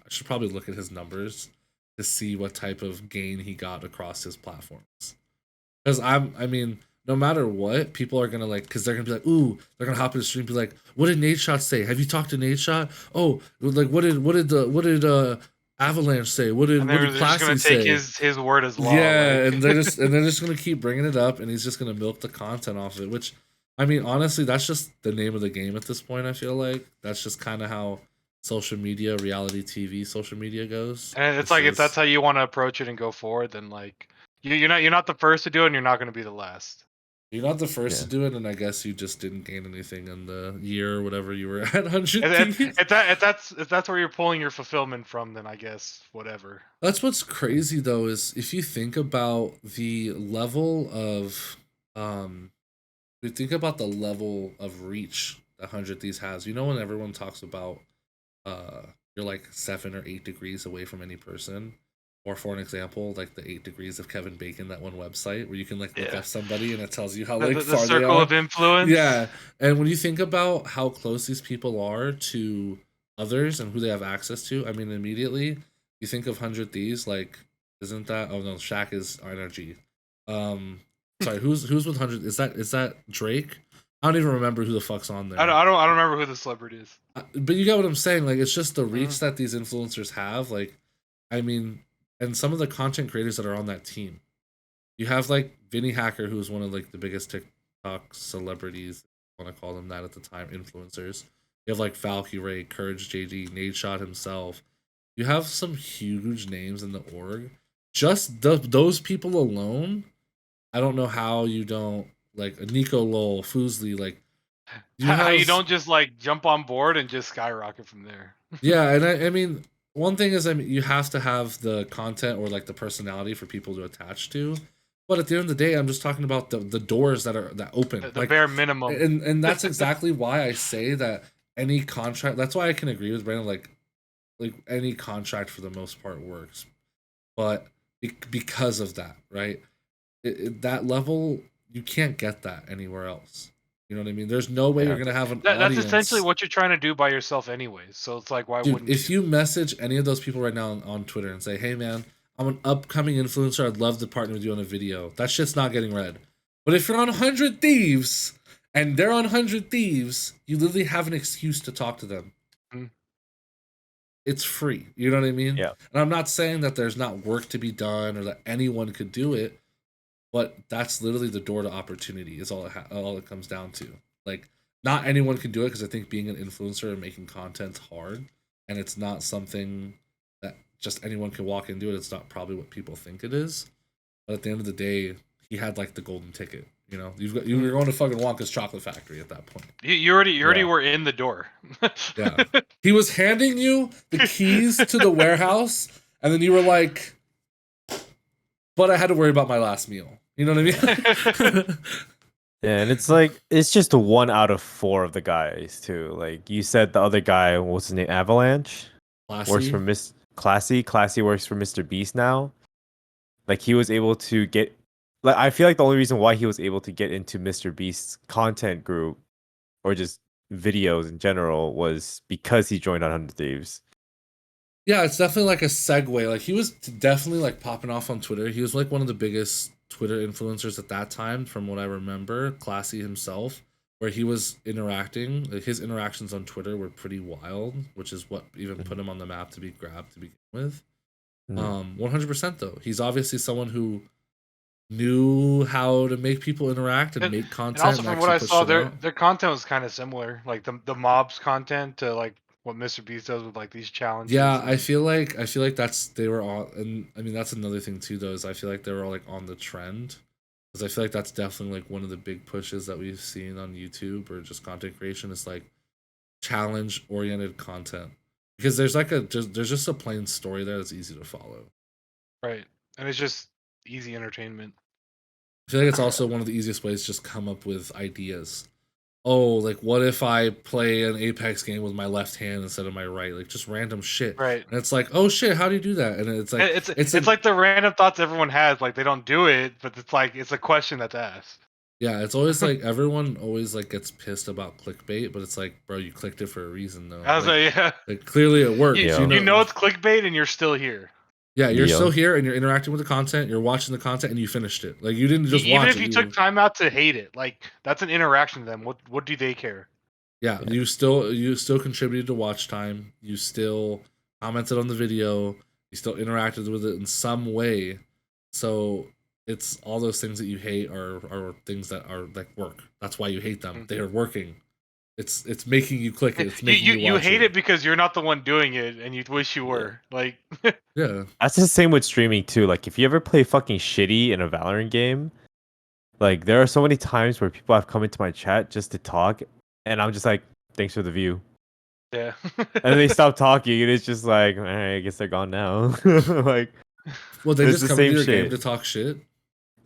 should probably look at his numbers to see what type of gain he got across his platforms. Because I mean, no matter what, people are gonna like, because they're gonna be like, ooh, they're gonna hop in the stream and be like, what did Nadeshot say? Have you talked to Nadeshot? Oh, like what did Avalanche say? What did they're just Classy gonna say? take his word as law. Yeah, like. and they're just gonna keep bringing it up, and he's just gonna milk the content off of it. Which, I mean, honestly, that's just the name of the game at this point. I feel like that's just kind of how social media, reality TV, social media goes. And it's like if that's how you want to approach it and go forward, then like you're not the first to do it, and you're not gonna be the last. You're not the first to do it, and I guess you just didn't gain anything in the year or whatever you were at 100. If that's where you're pulling your fulfillment from, then I guess whatever. That's what's crazy though, is if you think about the level of reach that 100 Thieves has. You know, when everyone talks about you're like 7 or 8 degrees away from any person, or for an example, like the 8 degrees of Kevin Bacon, that one website where you can like look up somebody and it tells you how like the far they circle are. of influence. Yeah, and when you think about how close these people are to others and who they have access to, I mean, immediately you think of 100 Thieves, like, isn't that? Oh no, Shaq is energy. Sorry, who's with 100? Is that Drake? I don't even remember who the fuck's on there. I don't remember who the celebrity is. But you get what I'm saying. Like, it's just the reach that these influencers have. Like, I mean, and some of the content creators that are on that team. You have like Vinny Hacker, who's one of like the biggest TikTok celebrities, I want to call them that at the time, influencers. You have like Valky Ray, Courage JD, Nadeshot himself. You have some huge names in the org just those people alone, I don't know how you don't like Nico Lowell, Foosley, like you How you have don't just like jump on board and just skyrocket from there. yeah, and I mean one thing is you have to have the content or like the personality for people to attach to. But at the end of the day, I'm just talking about the doors that open. The Like bare minimum. and that's exactly why I say that any contract, that's why I can agree with Brandon, like any contract for the most part works. But because of that, right? That level, you can't get that anywhere else. You know what I mean? There's no way Yeah. you're gonna have an That's audience. essentially what you're trying to do by yourself anyways. So it's like, why Dude, wouldn't if you? you message any of those people right now on Twitter and say, "Hey man, I'm an upcoming influencer. I'd love to partner with you on a video," that shit's not getting read. But if you're on 100 Thieves and they're on 100 Thieves, you literally have an excuse to talk to them. Mhm. It's free. You know what I mean? Yeah. And I'm not saying that there's not work to be done or that anyone could do it, but that's literally the door to opportunity. Is all it comes down to. Like, not anyone can do it because I think being an influencer and making content's hard, and it's not something that just anyone can walk into it. It's not probably what people think it is. But at the end of the day, he had like the golden ticket. You know, you were going to fucking Wonka's chocolate factory at that point. You already Yeah. were in the door. Yeah. He was handing you the keys to the warehouse, and then you were like, "But I had to worry about my last meal." You know what I mean? Yeah, and it's like it's just 1 out of 4 of the guys too. Like you said, the other guy, what's his name, Avalanche, works Classy. for Miss Classy. Classy works for Mr. Beast now. Like he was able to get, like I feel like the only reason why he was able to get into Mr. Beast's content group or just videos in general was because he joined on 100 Thieves. Yeah, it's definitely like a segue. Like he was definitely like popping off on Twitter. He was like one of the biggest Twitter influencers at that time, from what I remember. Classy himself, where he was interacting. Like his interactions on Twitter were pretty wild, which is what even put him on the map to be grabbed to begin with. 100% though. He's obviously someone who knew how to make people interact and make content. And also, from what I actually push saw, it out. their content was kind of similar, like the mobs content to like what Mr. Beast does with like these challenges. Yeah, and- I feel like that's they were all, and I mean that's another thing too though, is I feel like they were all like on the trend, because I feel like that's definitely like one of the big pushes that we've seen on YouTube or just content creation is like challenge oriented content, because there's like there's just a plain story there that's easy to follow. right, and it's just easy entertainment. I feel like it's also one of the easiest ways to just come up with ideas. Oh, like what if I play an Apex game with my left hand instead of my right? Like just random shit. Right. And it's like, oh shit, how do you do that? And it's like It's like the random thoughts everyone has, like they don't do it, but it's like it's a question that's asked. Yeah, it's always like everyone always like gets pissed about clickbait, but it's like, bro, you clicked it for a reason though. I was like, yeah. Like clearly it works. Yeah. You know it's clickbait and you're still here. Yeah, you're Yeah. still here and you're interacting with the content, you're watching the content and you finished it. Like you didn't just Even watch if it. you took time out to hate it, like that's an interaction to them. What do they care? Yeah, you still contributed to watch time. You still commented on the video. You still interacted with it in some way. So it's all those things that you hate are things that are like work. That's why you hate them. They are working. It's making you click it. It's making you watch hate it because you're not the one doing it, and you wish you were. Like, Yeah. That's the same with streaming too. Like if you ever play fucking shitty in a Valorant game, like there are so many times where people have come into my chat just to talk, and I'm just like, thanks for the view. yeah. And then they stop talking, and it's just like, all right, I guess they're gone now. Like, Well, they it's just the come into same your game shit. to talk shit.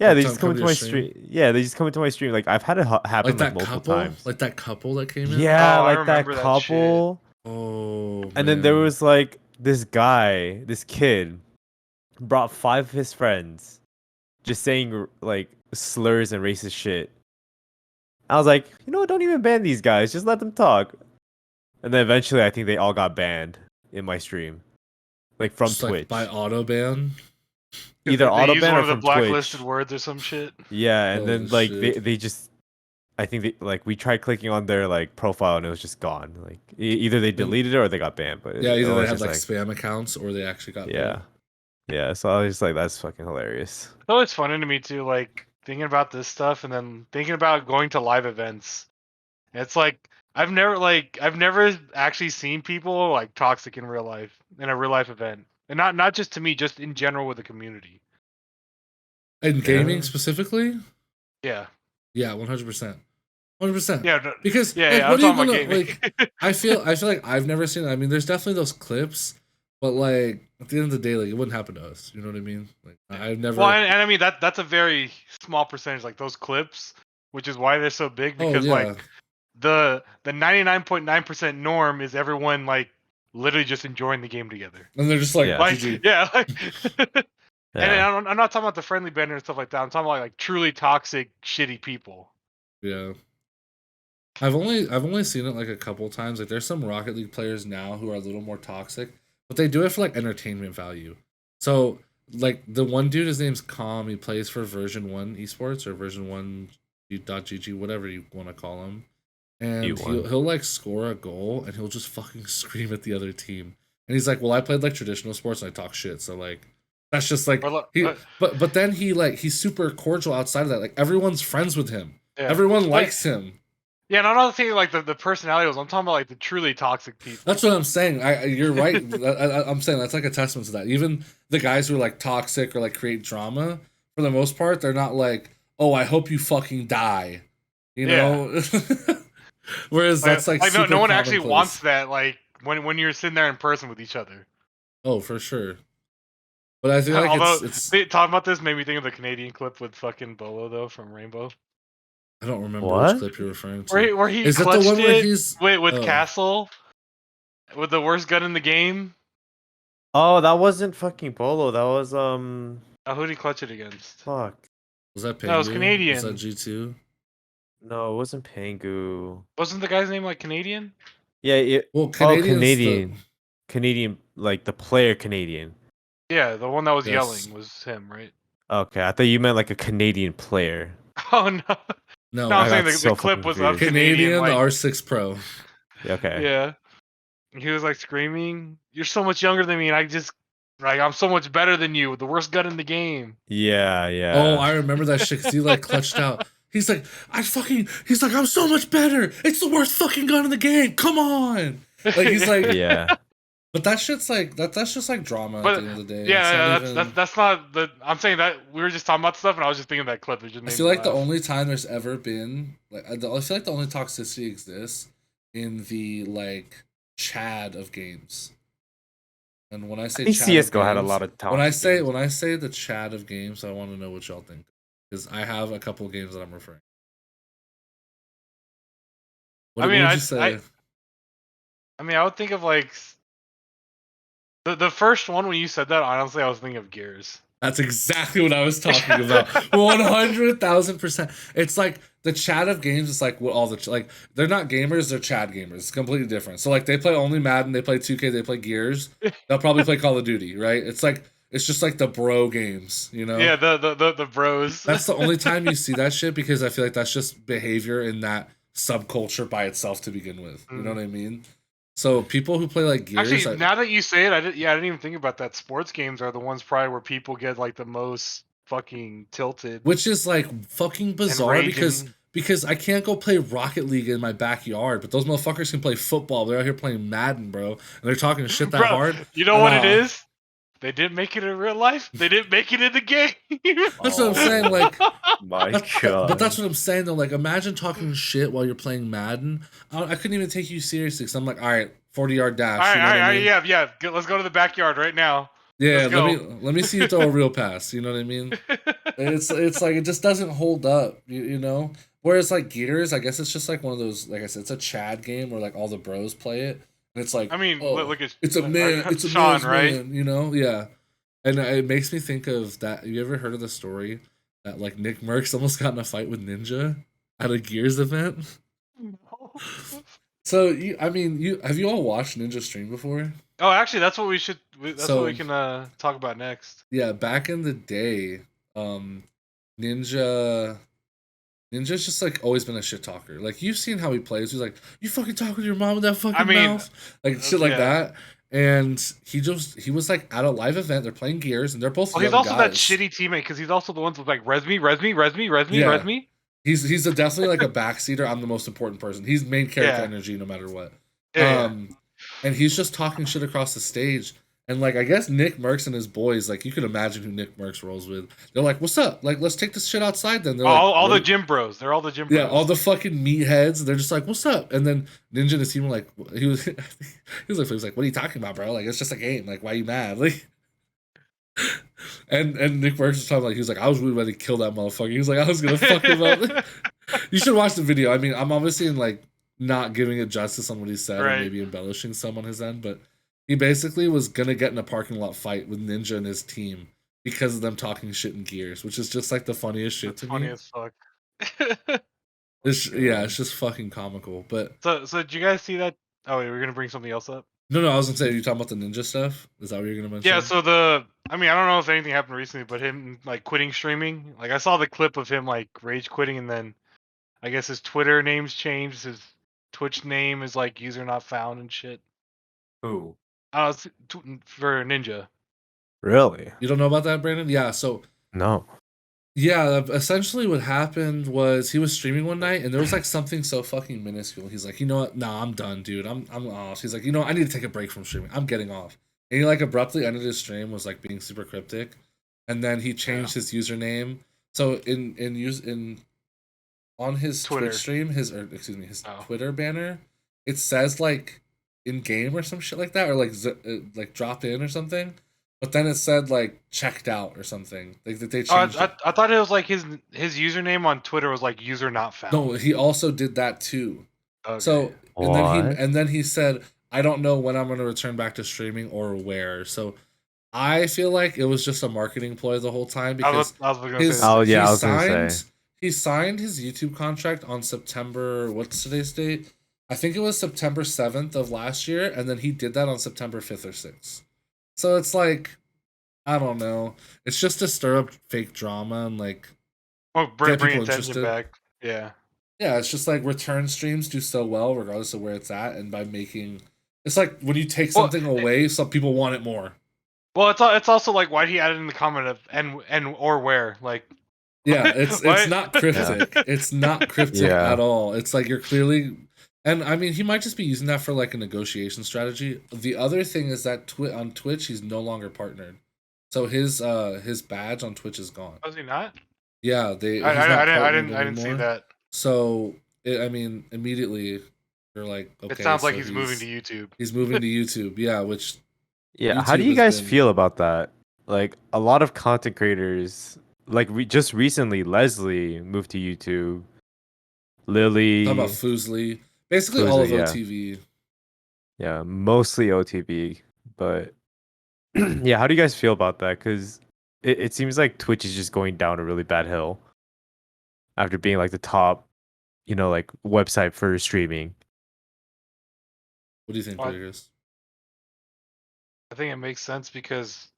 Yeah, Like, they just come into your my stream. Yeah, they just come into my stream. Like I've had it happen Like like that multiple couple, times. like that couple that came in. Yeah, Oh, I like that remember that shit. couple. Oh. And then there man. was like this guy, this kid, brought 5 of his friends, just saying like slurs and racist shit. I was like, you know what? Don't even ban these guys. Just let them talk. And then eventually, I think they all got banned in my stream, like from Just, Twitch. like, by auto ban. Either They auto use ban one or of the from blacklisted Twitch. words or some shit. Yeah, and then Holy like shit. they just, I think they like we tried clicking on their like profile and it was just gone. Like either they deleted it or they got banned. But Yeah, it either they was had just like spam accounts or they actually got yeah, banned. yeah. So I was just like, that's fucking hilarious. So it's funny to me too, like thinking about this stuff and then thinking about going to live events. It's like I've never actually seen people like toxic in real life in a real life event. and not just to me, just in general with the community. And gaming Yeah. specifically, Yeah, yeah, 100%, 100%. yeah, no, Because yeah, like, yeah. I'm what are you talking about gonna gaming. like? I feel like I've never seen it. I mean, there's definitely those clips, but like at the end of the day, like it wouldn't happen to us. You know what I mean? Like I've never. Well, and I mean that's a very small percentage, like those clips, which is why they're so big. Oh Because like yeah, the 99.9% norm is everyone like literally just enjoying the game together. and they're just like, Yeah. Like GG. yeah, like, and Yeah. I'm not talking about the friendly banner and stuff like that. I'm talking about like truly toxic, shitty people. Yeah. I've only seen it like a couple times. Like there's some Rocket League players now who are a little more toxic, but they do it for like entertainment value. So like the one dude, his name's Calm. He plays for Version 1 Esports or Version 1 .gg, whatever you want to call him. And he'll like score a goal and he'll just fucking scream at the other team. And he's like, "Well, I played like traditional sports and I talk shit, so like that's just like he." But then he's super cordial outside of that. Like everyone's friends with him. Yeah. Everyone likes him. Yeah, and I'm not saying like the personality was. I'm talking about like the truly toxic people. That's what I'm saying. You're right. I'm saying that's like a testament to that. Even the guys who are like toxic or like create drama, for the most part, they're not like, "Oh, I hope you fucking die," you know. Whereas that's like no one actually commonplace. wants that. Like when you're sitting there in person with each other. Oh, for sure. But I feel like it's talking about this made me think of the Canadian clip with fucking Bolo though from Rainbow. I don't remember What? which clip you're referring to. Where he is that the clutched one where it he's with Castle with the worst gun in the game? Oh, that wasn't fucking Bolo. That was Who did he clutch it against? Fuck. Was that Pangu? No, it was Canadian. Was that G2? No, it wasn't Pangu. Wasn't the guy's name like Canadian? Yeah. Well, Canadian. Canadian, like the player Canadian. Yeah, the one that was yelling was him, right? Okay, I thought you meant like a Canadian player. Oh no. No, I'm saying the clip was of Canadian, like, the R6 Pro. Okay. Yeah. He was like screaming, "You're so much younger than me, and I'm so much better than you with the worst gun in the game." Yeah. Oh, I remember that shit because he like clutched out. He's like, he's like, "I'm so much better. It's the worst fucking gun in the game. Come on." Like he's like, yeah. But that shit's like that's just like drama at the end of the day. Yeah, that's not the. I'm saying that we were just talking about stuff, and I was just thinking of that clip. It just made I feel me like laugh. the only time there's ever been like I feel like the only toxicity exists in the like Chad of games. And when I say think Chad CS:GO of had a games, lot of toxic when I say the Chad of games, I want to know what y'all think because I have a couple of games that I'm referring. What would you say? I would think of like the first one when you said that. Honestly, I was thinking of Gears. That's exactly what I was talking about. 100,000%. It's like the Chad of games is like what all the like they're not gamers, they're Chad gamers. It's completely different. So like they play only Madden, they play 2K, they play Gears. They'll probably play Call of Duty, right? It's just like the bro games, you know? Yeah, the bros. That's the only time you see that shit because I feel like that's just behavior in that subculture by itself to begin with. You know what I mean? So people who play like Gears. Actually, now that you say it, I didn't even think about that. Sports games are the ones probably where people get like the most fucking tilted. Which is like fucking bizarre because I can't go play Rocket League in my backyard, but those motherfuckers can play football. They're out here playing Madden, bro, and they're talking shit that hard. You know what it is? They didn't make it in real life. They didn't make it in the game. That's what I'm saying. Like, my God. But that's what I'm saying though. Like, imagine talking shit while you're playing Madden. I couldn't even take you seriously because I'm like, all right, 40-yard dash. All right, yeah. Let's go to the backyard right now. Yeah, let me see you throw a real pass. You know what I mean? It's like it just doesn't hold up. You know. Whereas like Gears, I guess it's just like one of those. Like I said, it's a Chad game where like all the bros play it. And it's like, I mean, look at it's a man, it's a Sean, man's right? man, you know, yeah. And it makes me think of that. You ever heard of the story that like Nick Merckx almost got in a fight with Ninja at a Gears event? No. So have you all watched Ninja stream before? Oh, actually, that's what we should. That's what we can talk about next. Yeah, back in the day, Ninja's just like always been a shit talker. Like you've seen how he plays. He's like, "You fucking talk with your mom with that fucking mouth," like shit like that. And he was like at a live event. They're playing Gears, and they're both. Well, he's also that shitty teammate because he's also the one with like res me. He's definitely like a backseater. I'm the most important person. He's main character energy no matter what. Yeah. And he's just talking shit across the stage. And like I guess Nick Merckx and his boys, like you can imagine who Nick Merckx rolls with. They're like, "What's up? Like, let's take this shit outside." Then they're like, all the "What?" gym bros. They're all the gym Yeah, bros. all the fucking meatheads. They're just like, "What's up?" And then Ninja and his team were like, he was like, "What are you talking about, bro? Like, it's just a game. Like, why are you mad?" Like, and Nick Merckx was talking like he was like, "I was really ready to kill that motherfucker." He was like, "I was gonna fuck him up." You should watch the video. I mean, I'm obviously like not giving it justice on what he said Right. and maybe embellishing some on his end, but he basically was gonna get in a parking lot fight with Ninja and his team because of them talking shit in Gears, which is just like the funniest shit That's to funny me. as fuck. Yeah, it's just fucking comical. But So did you guys see that? Oh wait, we're gonna bring something else up. no, I was gonna say, are you talking about the Ninja stuff? Is that what you're gonna mention? Yeah, so I mean, I don't know if anything happened recently, but him like quitting streaming. Like I saw the clip of him like rage quitting, and then I guess his Twitter name's changed. His Twitch name is like user not found and shit. Who? For Ninja. Really? You don't know about that, Brandon? Yeah, so No. yeah, essentially what happened was he was streaming one night and there was like something so fucking minuscule. He's like, you know what? Nah, I'm done, dude. I'm off. He's like, you know, I need to take a break from streaming. I'm getting off. And he like abruptly ended his stream, was like being super cryptic, and then he changed his username. So in on his Twitter. Twitch stream, his Twitter banner, it says like in game or some shit like that, or like dropped in or something. But then it said like checked out or something. Like that they changed it. I thought it was like his username on Twitter was like user not found. No, he also did that too. Okay. So What? and then he said, "I don't know when I'm going to return back to streaming or where." So I feel like it was just a marketing ploy the whole time because I was gonna his, say Oh, that. yeah, he I was gonna signed say. he signed his YouTube contract on September. What's today's date? I think it was September 7th of last year, and then he did that on September 5th or 6th. So it's like, I don't know. It's just to stir up fake drama and like Oh, get bring people attention interested. back. Yeah. Yeah, it's just like return streams do so well regardless of where it's at, and by making it's like when you take something away, some people want it more. Well, it's also like why he added in the comment of and or where like. Yeah, it's not cryptic. Yeah. It's not cryptic Yeah. at all. It's like you're clearly, and I mean he might just be using that for like a negotiation strategy. The other thing is that on Twitch he's no longer partnered, so his badge on Twitch is gone. Was he not? Yeah, I didn't see that. So I mean, immediately you're like, okay. It sounds like so he's moving to YouTube. He's moving to YouTube. Yeah, which Yeah, how do YouTube you has guys been- feel about that? Like a lot of content creators, like just recently, Leslie moved to YouTube. Lily, Talk about Foosley. Basically all of Foosley, yeah. OTV. Yeah, mostly OTB, but yeah, how do you guys feel about that? Because it seems like Twitch is just going down a really bad hill after being like the top, like website for streaming. What do you think, What? Vegas? I think it makes sense because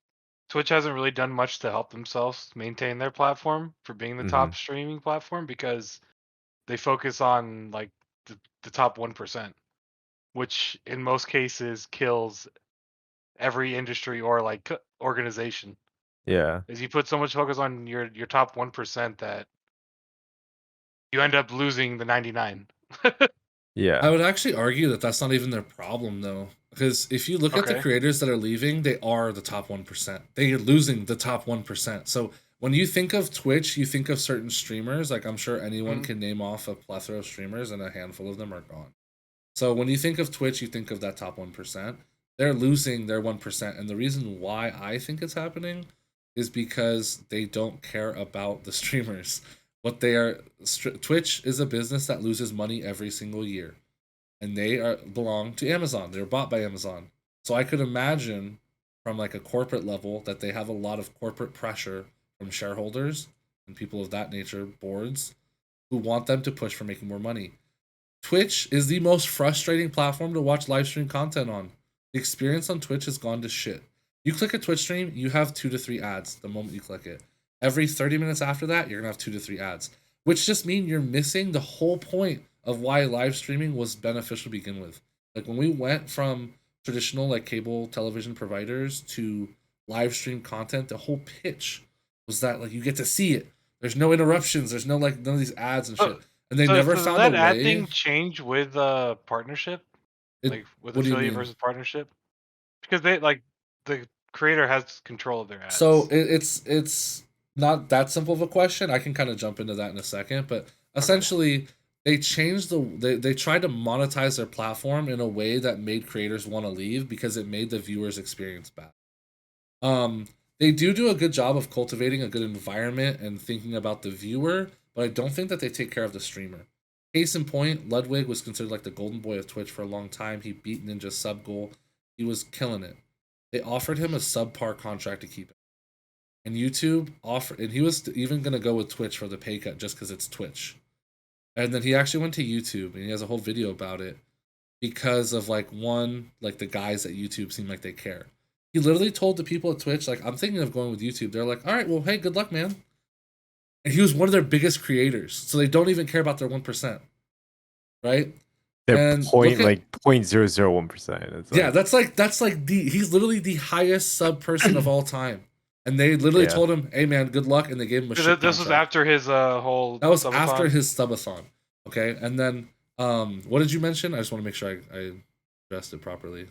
Twitch hasn't really done much to help themselves maintain their platform for being the top streaming platform because they focus on like the top 1%, which in most cases kills every industry or like organization. Yeah. Is you put so much focus on your top 1% that you end up losing the 99. Yeah. I would actually argue that that's not even their problem, though. Because if you look at the Okay. creators that are leaving, they are the top 1%. They are losing the top 1%. So when you think of Twitch, you think of certain streamers. Like I'm sure anyone can name off a plethora of streamers, and a handful of them are gone. So when you think of Twitch, you think of that top 1%. They're losing their 1%. And the reason why I think it's happening is because they don't care about the streamers. What they are, Twitch is a business that loses money every single year, and they belong to Amazon. They're bought by Amazon. So I could imagine from like a corporate level that they have a lot of corporate pressure from shareholders and people of that nature, boards, who want them to push for making more money. Twitch is the most frustrating platform to watch live stream content on. The experience on Twitch has gone to shit. You click a Twitch stream, you have 2 to 3 ads the moment you click it. Every 30 minutes after that, you're going to have 2 to 3 ads, which just mean you're missing the whole point of why live streaming was beneficial to begin with. Like when we went from traditional like cable television providers to live stream content, the whole pitch was that like you get to see it. There's no interruptions. There's no like none of these ads and shit. And they never found that a ad way. thing change with partnership, like with affiliate versus partnership, because they like the creator has control of their ads. So it's not that simple of a question. I can kind of jump into that in a second, but essentially they changed they tried to monetize their platform in a way that made creators want to leave because it made the viewers experience bad. They do a good job of cultivating a good environment and thinking about the viewer, but I don't think that they take care of the streamer. Case in point, Ludwig was considered like the golden boy of Twitch for a long time. He beat Ninja's sub goal. He was killing it. They offered him a subpar contract to keep it. And YouTube offered, and he was even going to go with Twitch for the pay cut just because it's Twitch. And then he actually went to YouTube and he has a whole video about it because of like the guys at YouTube seem like they care. He literally told the people at Twitch, like, I'm thinking of going with YouTube. They're like, all right, well, hey, good luck, man. And he was one of their biggest creators. So they don't even care about their 1%. Right? They're And like 0.001%. Yeah, that's like he's literally the highest sub person of all time. And they literally told him, hey man, good luck, and they gave him a shit. This was after his whole That was subathon? after his subathon. Okay. And then what did you mention? I just want to make sure I addressed it properly.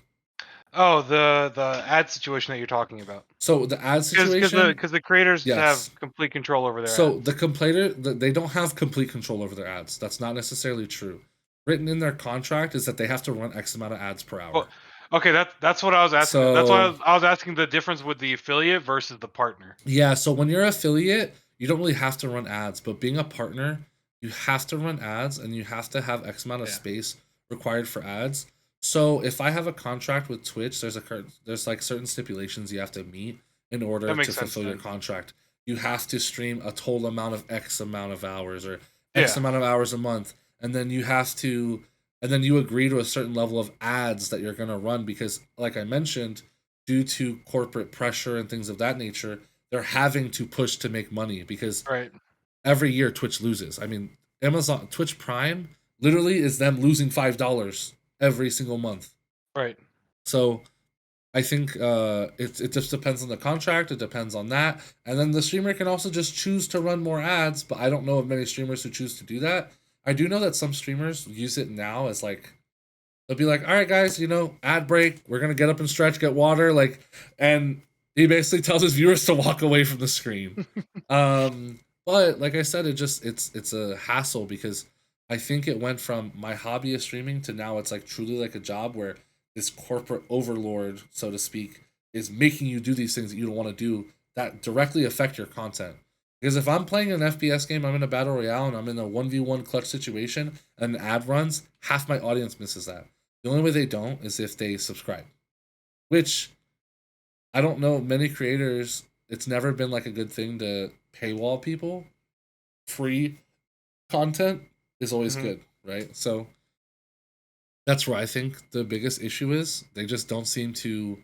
Oh, the ad situation that you're talking about. So the ad situation, because the creators have complete control over their ads. So the complainer, they don't have complete control over their ads. That's not necessarily true. Written in their contract is that they have to run X amount of ads per hour. Well, okay, that's what I was asking. So, that's why I was asking the difference with the affiliate versus the partner. Yeah, so when you're an affiliate, you don't really have to run ads, but being a partner, you have to run ads and you have to have X amount of space required for ads. So if I have a contract with Twitch, there's like certain stipulations you have to meet in order to fulfill your contract. You have to stream a total amount of X amount of hours or X amount of hours a month. And then you agree to a certain level of ads that you're going to run because, like I mentioned, due to corporate pressure and things of that nature, they're having to push to make money because every year Twitch loses. I mean, Twitch Prime literally is them losing $5 every single month. Right. So I think it just depends on the contract. It depends on that. And then the streamer can also just choose to run more ads, but I don't know of many streamers who choose to do that. I do know that some streamers use it now as like, they'll be like, all right, guys, ad break. We're going to get up and stretch, get water. And he basically tells his viewers to walk away from the screen. But like I said, it's a hassle because I think it went from my hobby of streaming to now it's like truly like a job where this corporate overlord, so to speak, is making you do these things that you don't want to do that directly affect your content. Because if I'm playing an FPS game, I'm in a battle royale, and I'm in a 1v1 clutch situation, and an ad runs, half my audience misses that. The only way they don't is if they subscribe. Which, I don't know, many creators, it's never been like a good thing to paywall people. Free content is always good, right? So, that's where I think the biggest issue is. They just don't seem to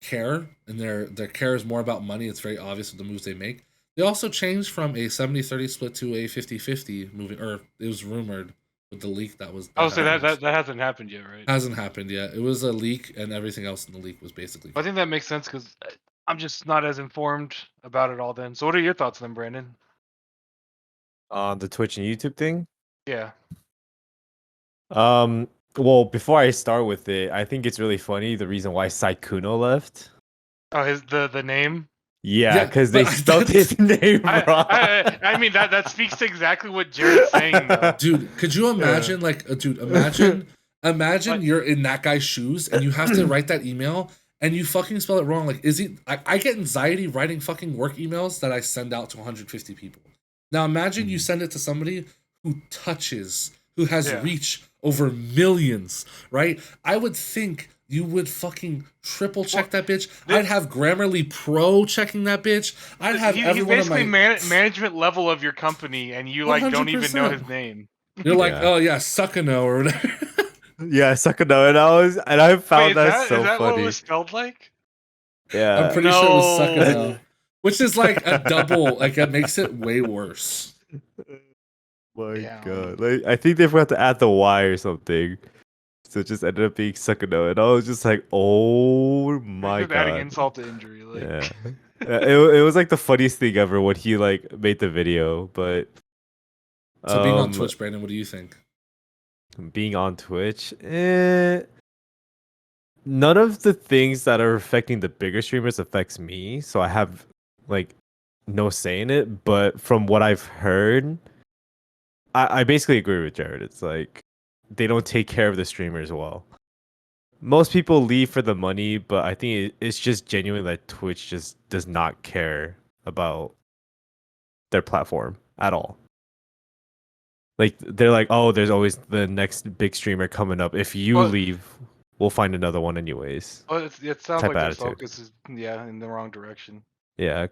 care, and their care is more about money. It's very obvious with the moves they make. They also changed from a 70-30 split to a 50-50 moving, or it was rumored with the leak that was. Oh, so that hasn't happened yet, right? Hasn't happened yet. It was a leak, and everything else in the leak was basically. I think that makes sense because I'm just not as informed about it all. Then, so what are your thoughts then, Brandon? On the Twitch and YouTube thing? Yeah. Well, before I start with it, I think it's really funny the reason why Saikuno left. Oh, the name. Yeah, because they spelled his name wrong. I mean that speaks to exactly what Jared's saying, though. Dude, could you imagine imagine you're in that guy's shoes and you have to write that email and you fucking spell it wrong. Like, I get anxiety writing fucking work emails that I send out to 150 people. Now imagine you send it to somebody who has reach over millions, right? I would think you would fucking triple check that bitch. I'd have Grammarly Pro checking that bitch. I'd have everyone basically management level of your company, and you 100%. Don't even know his name. You're like, oh yeah, Suckano or whatever. Yeah, Suckano, and I found that so funny. Is that funny. what it was spelled like? Yeah, I'm pretty sure it was Suckano, which is like a double. Like it makes it way worse. My God, like I think they forgot to add the Y or something. So it just ended up being Suckano, and I was just like, "Oh my God!" Adding insult to injury, like. Yeah, it was like the funniest thing ever when he like made the video. But so being on Twitch, Brandon, what do you think? Being on Twitch, none of the things that are affecting the bigger streamers affects me, so I have like no say in it. But from what I've heard, I basically agree with Jared. It's like they don't take care of the streamers well. Most people leave for the money, but I think it's just genuine that Twitch just does not care about their platform at all. Like they're like, oh, there's always the next big streamer coming up. If you Well, leave, we'll find another one anyways. it sounds Type like of their attitude. focus is in the wrong direction. Yeah,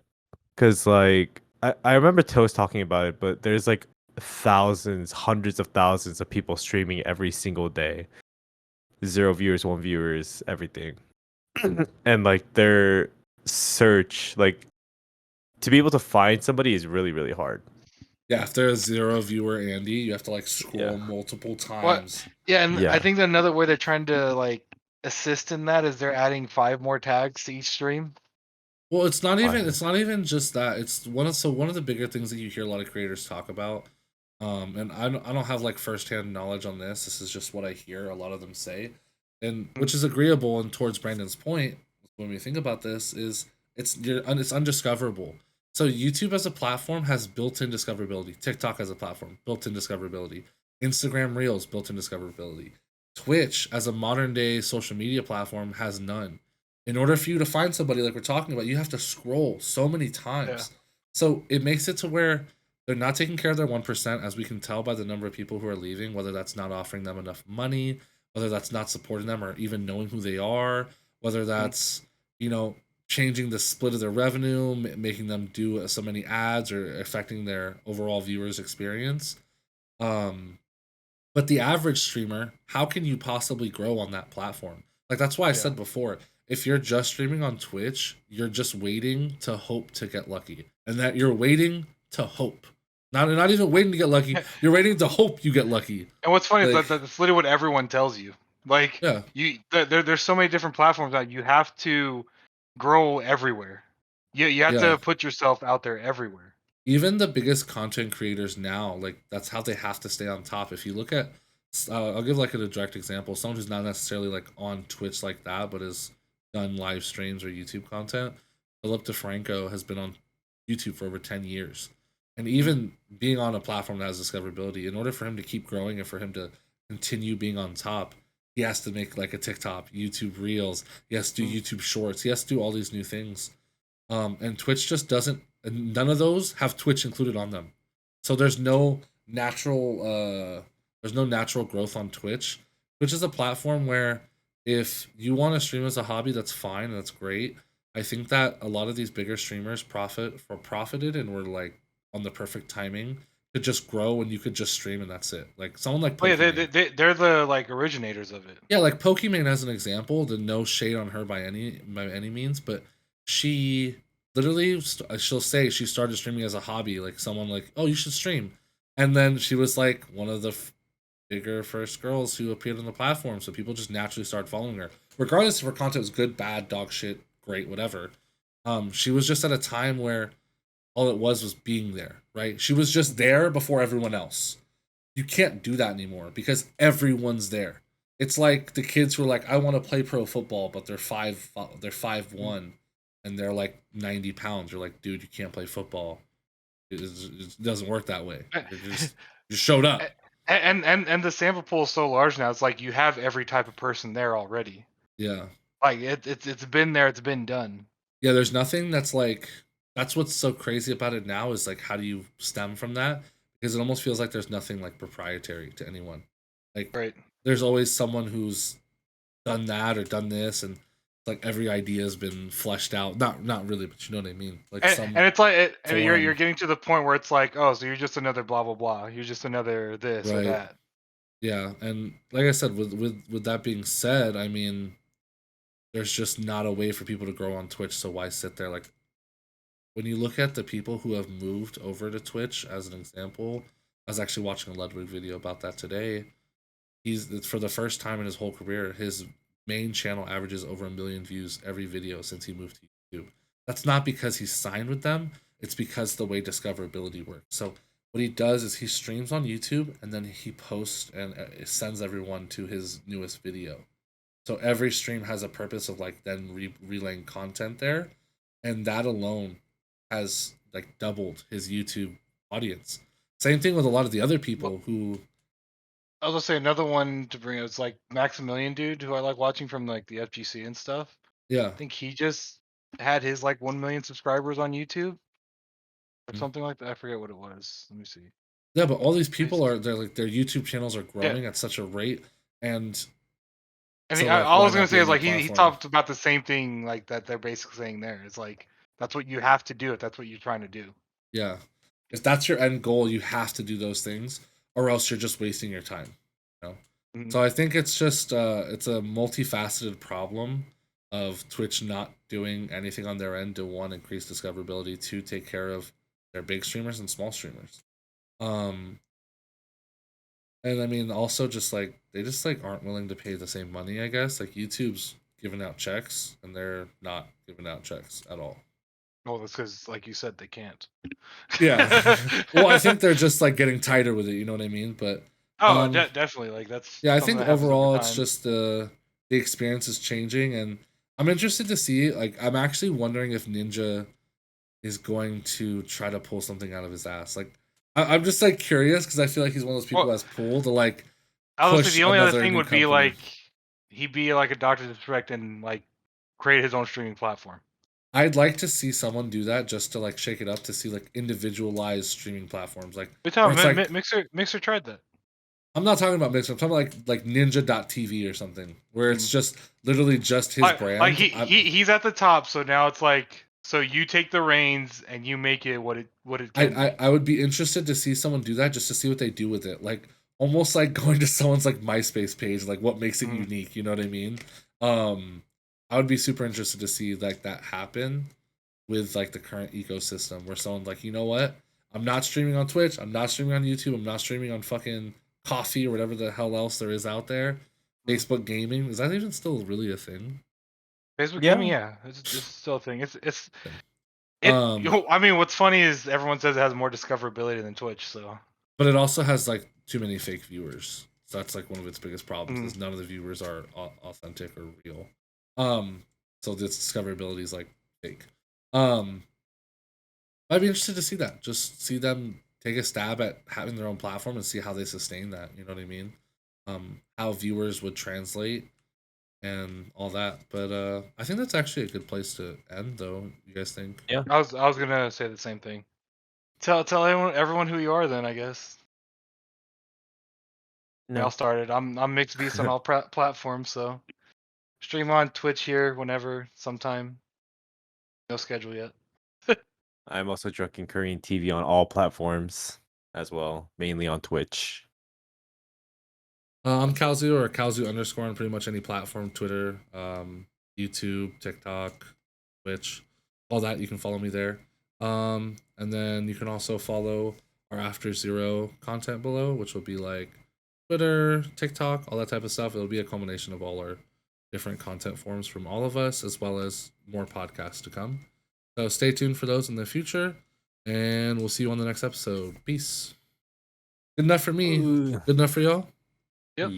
because like I remember Toast talking about it, but there's like thousands, hundreds of thousands of people streaming every single day. 0 viewers, 1 viewers, everything. And like their search, like to be able to find somebody is really, really hard. Yeah, if there's 0 viewer Andy, you have to like scroll Yeah. multiple What? times. Yeah, and I Yeah. think that another way they're trying to like assist in that is they're adding 5 more tags to each stream. Well, it's not even Why? it's not even just that. It's one of the bigger things that you hear a lot of creators talk about. And I don't have like firsthand knowledge on this. This is just what I hear a lot of them say, and Hmm. which is agreeable. And towards Brandon's point, when we think about this, is it's undiscoverable. So YouTube as a platform has built-in discoverability. TikTok as a platform, built-in discoverability. Instagram Reels, built-in discoverability. Twitch as a modern day social media platform has none. In order for you to find somebody like we're talking about, you have to scroll so many times. Yeah. So it makes it to where they're not taking care of their 1%, as we can tell by the number of people who are leaving, whether that's not offering them enough money, whether that's not supporting them or even knowing who they are, whether that's, you know, changing the split of their revenue, making them do so many ads or affecting their overall viewers experience. But the average streamer, how can you possibly grow on that platform? Like that's why I said before, if you're just streaming on Twitch, you're just waiting to hope to get lucky. And that you're waiting to hope. Not even waiting to get lucky, you're waiting to hope you get lucky. And what's funny is Like, that's literally what everyone tells you. Like yeah. there's so many different platforms that you have to grow everywhere. You have Yeah. to put yourself out there everywhere. Even the biggest content creators now, like that's how they have to stay on top. If you look at I'll give like a direct example, someone who's not necessarily like on Twitch like that, but has done live streams or YouTube content. Philip DeFranco has been on YouTube for over 10 years. And even being on a platform that has discoverability, in order for him to keep growing and for him to continue being on top, he has to make like a TikTok, YouTube Reels, he has to do YouTube Shorts, he has to do all these new things. And Twitch just doesn't, and none of those have Twitch included on them. So there's no natural growth on Twitch. Twitch is a platform where if you want to stream as a hobby, that's fine and that's great. I think that a lot of these bigger streamers profited and were like on the perfect timing to just grow and you could just stream and that's it. Like someone like Oh yeah, Pokimane. they're the like originators of it. Yeah, like Pokimane as an example, the no shade on her by any means, but she literally she'll say she started streaming as a hobby, like someone like, oh, you should stream, and then she was like one of the bigger first girls who appeared on the platform, so people just naturally started following her, regardless if her content was good, bad, dog shit, great, whatever. She was just at a time where all it was being there, right? She was just there before everyone else. You can't do that anymore because everyone's there. It's like the kids who are like, I want to play pro football, but they're 5'1", and they're like 90 pounds. You're like, dude, you can't play football. It doesn't work that way. You showed up. And the sample pool is so large now. It's like you have every type of person there already. Yeah. Like it's been there. It's been done. Yeah, there's nothing that's like, that's what's so crazy about it now is like, how do you stem from that? Because it almost feels like there's nothing like proprietary to anyone. Like, Right. there's always someone who's done that or done this, and like every idea has been fleshed out. Not really, but you know what I mean. Like And it's like and you're forum. getting to the point where it's like, oh, so you're just another blah blah blah. You're just another this or Right. that. Yeah, and like I said, with that being said, I mean, there's just not a way for people to grow on Twitch. So why sit there? Like when you look at the people who have moved over to Twitch, as an example, I was actually watching a Ludwig video about that today. He's for the first time in his whole career, his main channel averages over 1 million views every video since he moved to YouTube. That's not because he's signed with them, it's because the way discoverability works. So what he does is he streams on YouTube and then he posts and sends everyone to his newest video. So every stream has a purpose of like then relaying content there, and that alone has like doubled his YouTube audience. Same thing with a lot of the other people who. I was gonna say another one to bring up is like Maximilian dude, who I like watching from like the FGC and stuff. Yeah. I think he just had his like 1 million subscribers on YouTube or something like that. I forget what it was. Let me see. Yeah, but all these people are they're like their YouTube channels are growing Yeah. at such a rate, and And so, he, like, all I why was gonna not be say on is their like he platform? talked about the same thing like that they're basically saying there. It's like that's what you have to do if that's what you're trying to do. Yeah, if that's your end goal, you have to do those things, or else you're just wasting your time. You know? Mhm. So I think it's just it's a multifaceted problem of Twitch not doing anything on their end to, one, increase discoverability, two, take care of their big streamers and small streamers. And I mean, also just like they just like aren't willing to pay the same money. I guess like YouTube's giving out checks, and they're not giving out checks at all. Well, that's because, like you said, they can't. Yeah. Well, I think they're just like getting tighter with it. You know what I mean? But Oh, definitely. Like that's yeah, I something think that happens over overall it's time. just the experience is changing, and I'm interested to see. Like, I'm actually wondering if Ninja is going to try to pull something out of his ass. Like, I'm just like curious because I feel like he's one of those people Well, that's pull to like I was gonna say push the only other another thing new would be company. like he'd be like a Doctor Disrespect and like create his own streaming platform. I'd like to see someone do that just to like shake it up to see like individualized streaming platforms, like But where it's like Mixer tried that. I'm not talking about Mixer. I'm talking about like Ninja.tv or something where it's Mhm. just literally just his Like brand. he's at the top, so now it's like so you take the reins and you make it what it can be. I would be interested to see someone do that just to see what they do with it. Like almost like going to someone's like MySpace page, like what makes it Mhm. unique. You know what I mean? I would be super interested to see like that happen with like the current ecosystem where someone's like, you know what? I'm not streaming on Twitch. I'm not streaming on YouTube. I'm not streaming on fucking Coffee or whatever the hell else there is out there. Mhm. Facebook gaming, is that even still really a thing? Facebook Yeah. gaming, yeah, it's still a thing. Um, I mean, what's funny is everyone says it has more discoverability than Twitch. So, but it also has like too many fake viewers. So that's like one of its biggest problems Mhm. is none of the viewers are authentic or real. So this discoverability is like fake. I'd be interested to see that. Just see them take a stab at having their own platform and see how they sustain that. You know what I mean? How viewers would translate and all that. But I think that's actually a good place to end, though. You guys think? Yeah. I was gonna say the same thing. Tell everyone who you are, then I guess. No. I'll start it. I'm Mixed Beast on all platforms, so stream on Twitch here whenever, sometime. No schedule yet. I'm also Drunken Korean TV on all platforms as well, mainly on Twitch. I'm Kalzu or Kalzu underscore on pretty much any platform, Twitter, YouTube, TikTok, Twitch, all that. You can follow me there. And then you can also follow our After Zero content below, which will be like Twitter, TikTok, all that type of stuff. It'll be a combination of all our different content forms from all of us, as well as more podcasts to come. So stay tuned for those in the future, and we'll see you on the next episode. Peace. Good enough for me. Ooh. Good enough for y'all. Yep. Yeah.